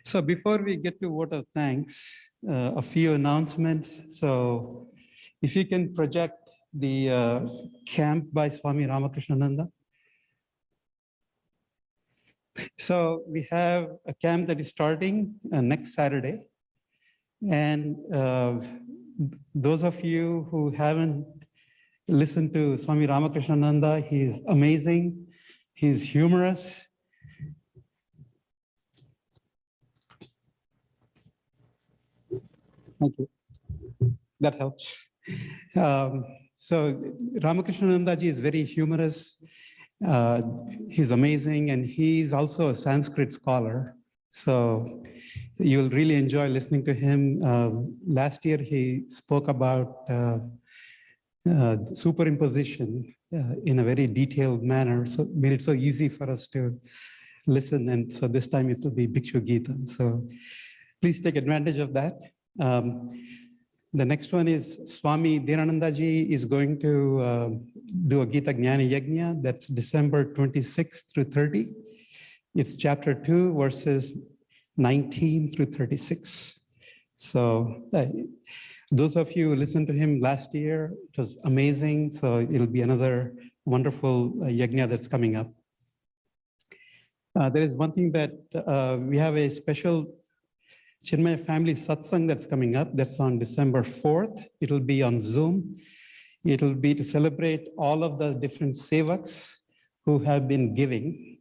So before we get to vote of thanks, a few announcements. So if you can project the camp by Swami Ramakrishnananda. So we have a camp that is starting next Saturday. And those of you who haven't listened to Swami Ramakrishnananda, he is amazing. He's humorous. Thank you. That helps. So Ramakrishnananda ji is very humorous. He's amazing, and he's also a Sanskrit scholar. So you'll really enjoy listening to him. Last year, he spoke about superimposition in a very detailed manner, so made it so easy for us to listen. And so this time it will be Bhikshu Gita. So please take advantage of that. The next one is Swami Dhirananda ji is going to do a Gita Jnana Yajna. That's December 26th through 30. It's chapter 2, verses 19 through 36. So those of you who listened to him last year, it was amazing. So it'll be another wonderful yajna that's coming up. There is one thing that we have a special Chinmaya family satsang that's coming up. That's on December 4th. It'll be on Zoom. It'll be to celebrate all of the different sevaks who have been giving.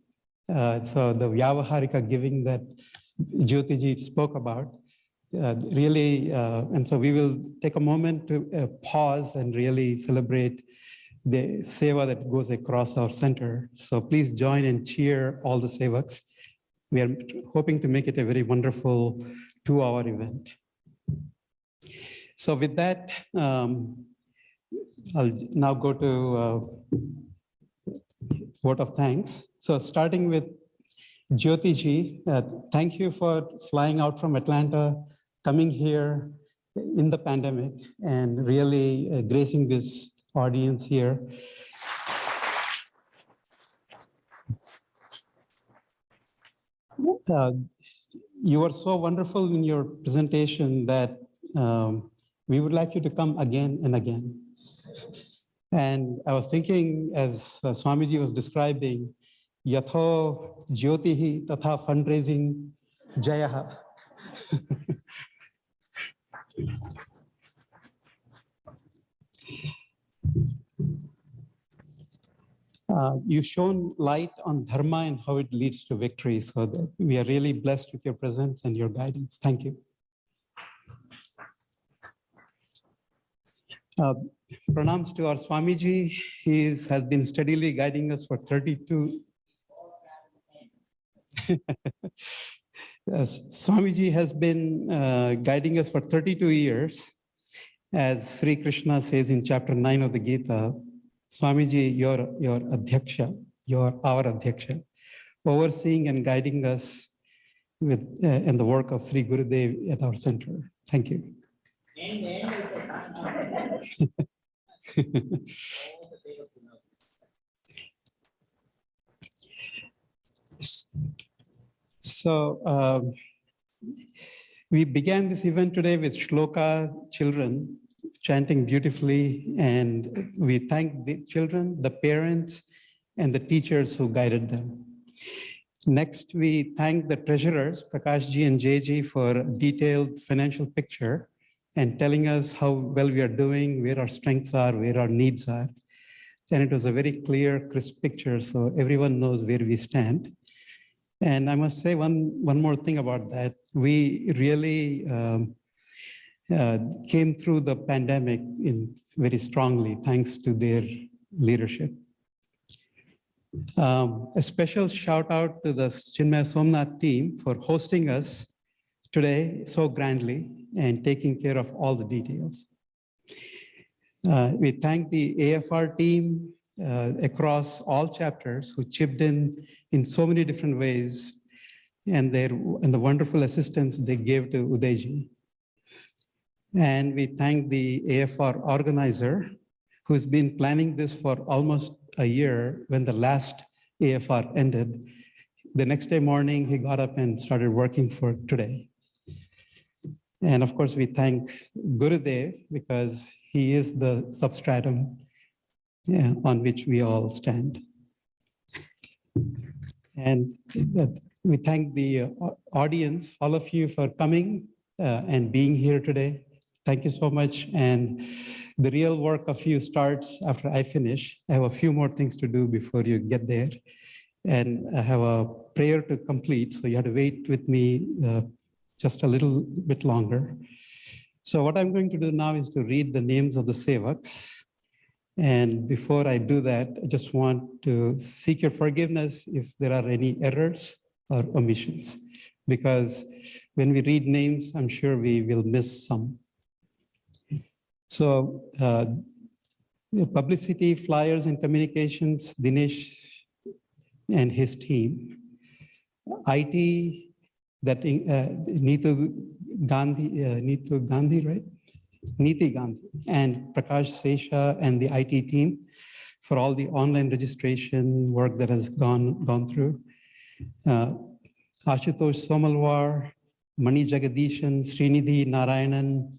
So the Vyavaharika giving that Jyoti ji spoke about, really, and so we will take a moment to pause and really celebrate the seva that goes across our center. So please join and cheer all the sevaks. We are hoping to make it a very wonderful 2-hour event. So with that, I'll now go to vote of thanks. So starting with Jyoti ji, thank you for flying out from Atlanta, coming here in the pandemic, and really gracing this audience here. You were so wonderful in your presentation that we would like you to come again and again. And I was thinking, as Swamiji was describing, Yatho Jyotihi Tatha fundraising Jayaha. You've shown light on Dharma and how it leads to victory. So that we are really blessed with your presence and your guidance. Thank you. Pranams to our Swamiji. He has been steadily guiding us for 32. Yes, Swamiji has been guiding us for 32 years. As Sri Krishna says in chapter 9 of the Gita, Swamiji, you're Adhyaksha, you're our Adhyaksha, overseeing and guiding us with in the work of Sri Gurudev at our center. Thank you. So we began this event today with shloka children chanting beautifully, and we thank the children, the parents, and the teachers who guided them. Next, we thank the treasurers, Prakash ji and Jay ji, for a detailed financial picture and telling us how well we are doing, where our strengths are, where our needs are. And it was a very clear, crisp picture, so everyone knows where we stand. And I must say one more thing about that. We really came through the pandemic very strongly, thanks to their leadership. A special shout out to the Chinmaya Somnath team for hosting us today so grandly and taking care of all the details. We thank the AFR team across all chapters who chipped in so many different ways, and the wonderful assistance they gave to Udayji. And we thank the AFR organizer who's been planning this for almost a year. When the last AFR ended, the next day morning, he got up and started working for today. And of course, we thank Gurudev because he is the substratum on which we all stand. And we thank the audience, all of you, for coming and being here today. Thank you so much. And the real work of you starts after I finish. I have a few more things to do before you get there. And I have a prayer to complete, so you have to wait with me just a little bit longer. So what I'm going to do now is to read the names of the sevaks. And before I do that, I just want to seek your forgiveness if there are any errors or omissions, because when we read names, I'm sure we will miss some. So publicity, flyers, and communications, Dinesh and his team. IT, that Neetu Gandhi, right? Niti Gandhi and Prakash Sesha and the IT team for all the online registration work that has gone through. Ashutosh Somalwar, Mani Jagadishan, Srinidhi Narayanan,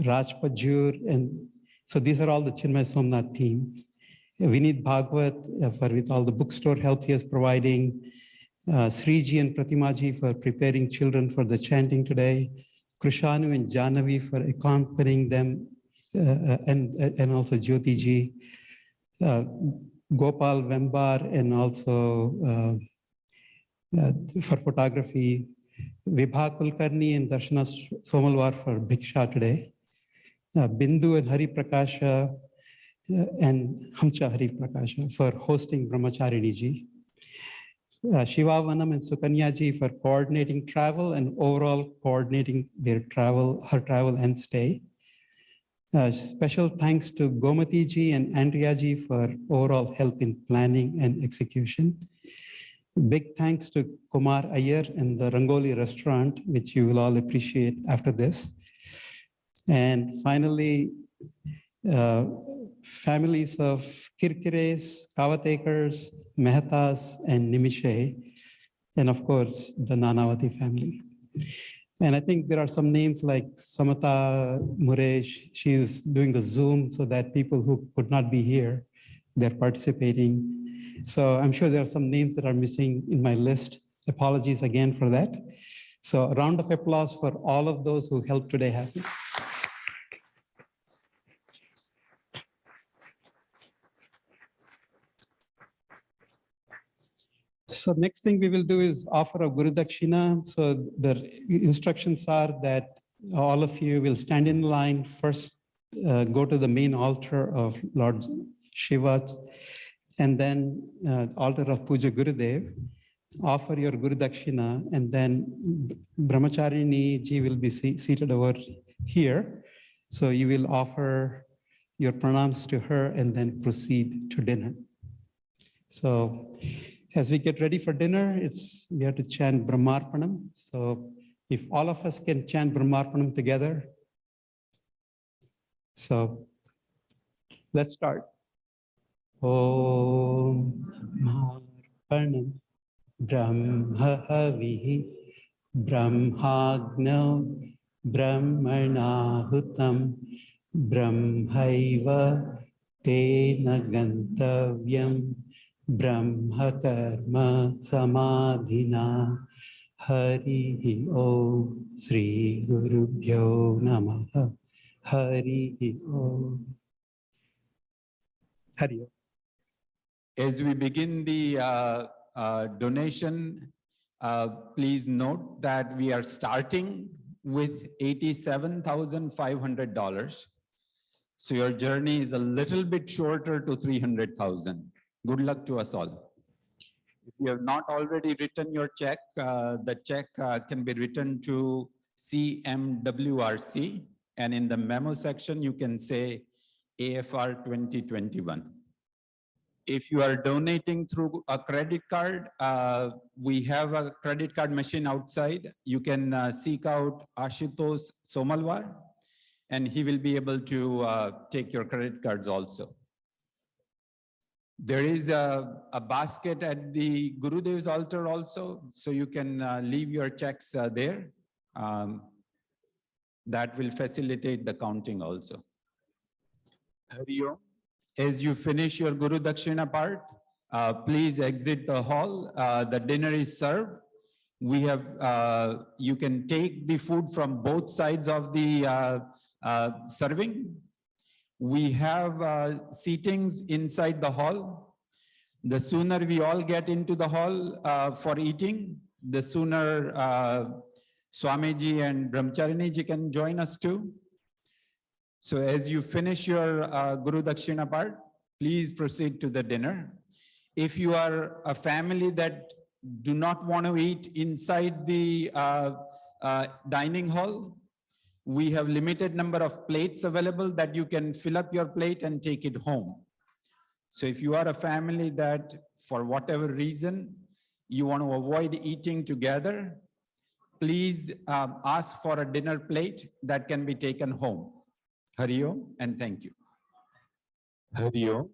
Raj Pajur, and so these are all the Chinmaya Somnath team. Vinit Bhagwat for with all the bookstore help he is providing. Sriji and Pratimaji for preparing children for the chanting today. Krishanu and Janavi for accompanying them, and also Jyoti ji. Gopal Vembar and also for photography. Vibha Kulkarni and Darshana Somalwar for Bhiksha today. Bindu and Hari Prakasha and Hamcha Hari Prakasha for hosting Brahmachārinī ji. Shiva Vanam and Sukanya ji for coordinating travel and overall coordinating their travel, her travel and stay. Special thanks to Gomati ji and Andrea ji for overall help in planning and execution. Big thanks to Kumar Iyer and the Rangoli restaurant, which you will all appreciate after this. And finally, families of Kirkires, Kavatekars, Mehetas, and Nimishe, and of course, the Nanavati family. And I think there are some names like Samata Muresh. She's doing the Zoom so that people who could not be here, they're participating. So I'm sure there are some names that are missing in my list. Apologies again for that. So a round of applause for all of those who helped today happen. So next thing we will do is offer a Guru Dakshina. So the instructions are that all of you will stand in line. First, go to the main altar of Lord Shiva, and then altar of Puja Gurudev. Offer your Guru Dakshina, and then Brahmachārinī ji will be seated over here. So you will offer your pranams to her and then proceed to dinner. So as we get ready for dinner, we have to chant Brahmarpanam. So if all of us can chant Brahmarpanam together. So let's start. Om Brahmarpanam Brahmahavihi Brahmagno Brahmanahutam Brahmaiva Tena Gantavyam Brahma Karma Samadhina Hari Om Sri Gurubhyo Namaha Hari Om. Hari Om. As we begin the donation, please note that we are starting with $87,500. So your journey is a little bit shorter to 300,000. Good luck to us all. If you have not already written your check, the check can be written to CMWRC, and in the memo section, you can say AFR 2021. If you are donating through a credit card, we have a credit card machine outside. You can seek out Ashutosh Somalwar, and he will be able to take your credit cards also. There is a basket at the Gurudev's altar also, so you can leave your checks there. That will facilitate the counting also. Hari Om. As you finish your Guru Dakshina part, please exit the hall. The dinner is served. We have, you can take the food from both sides of the serving. We have seatings inside the hall. The sooner we all get into the hall for eating, the sooner Swamiji and Brahmachārinī Ji can join us too. So as you finish your Guru Dakshina part, please proceed to the dinner. If you are a family that do not want to eat inside the dining hall, we have limited number of plates available that you can fill up your plate and take it home. So if you are a family that for whatever reason you want to avoid eating together, please ask for a dinner plate that can be taken home. Hari Om and thank you. Hari Om.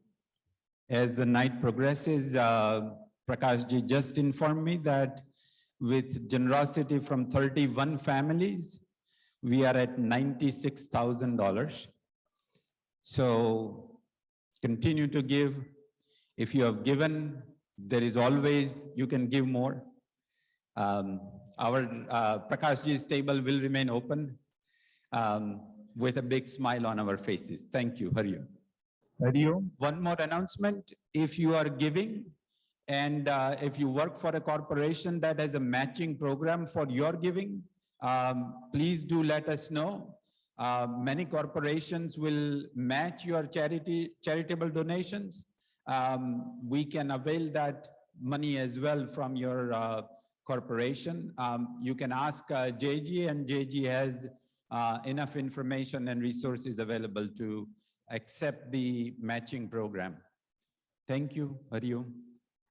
As the night progresses, Prakash ji just informed me that with generosity from 31 families, we are at $96,000. So continue to give. If you have given, there is always, you can give more. Our Prakash ji's table will remain open with a big smile on our faces. Thank you. Hari Om. Hari Om. One more announcement. If you are giving and if you work for a corporation that has a matching program for your giving, please do let us know. Many corporations will match your charitable donations. We can avail that money as well from your corporation. You can ask JG, and JG has enough information and resources available to accept the matching program. Thank you. Hari Om.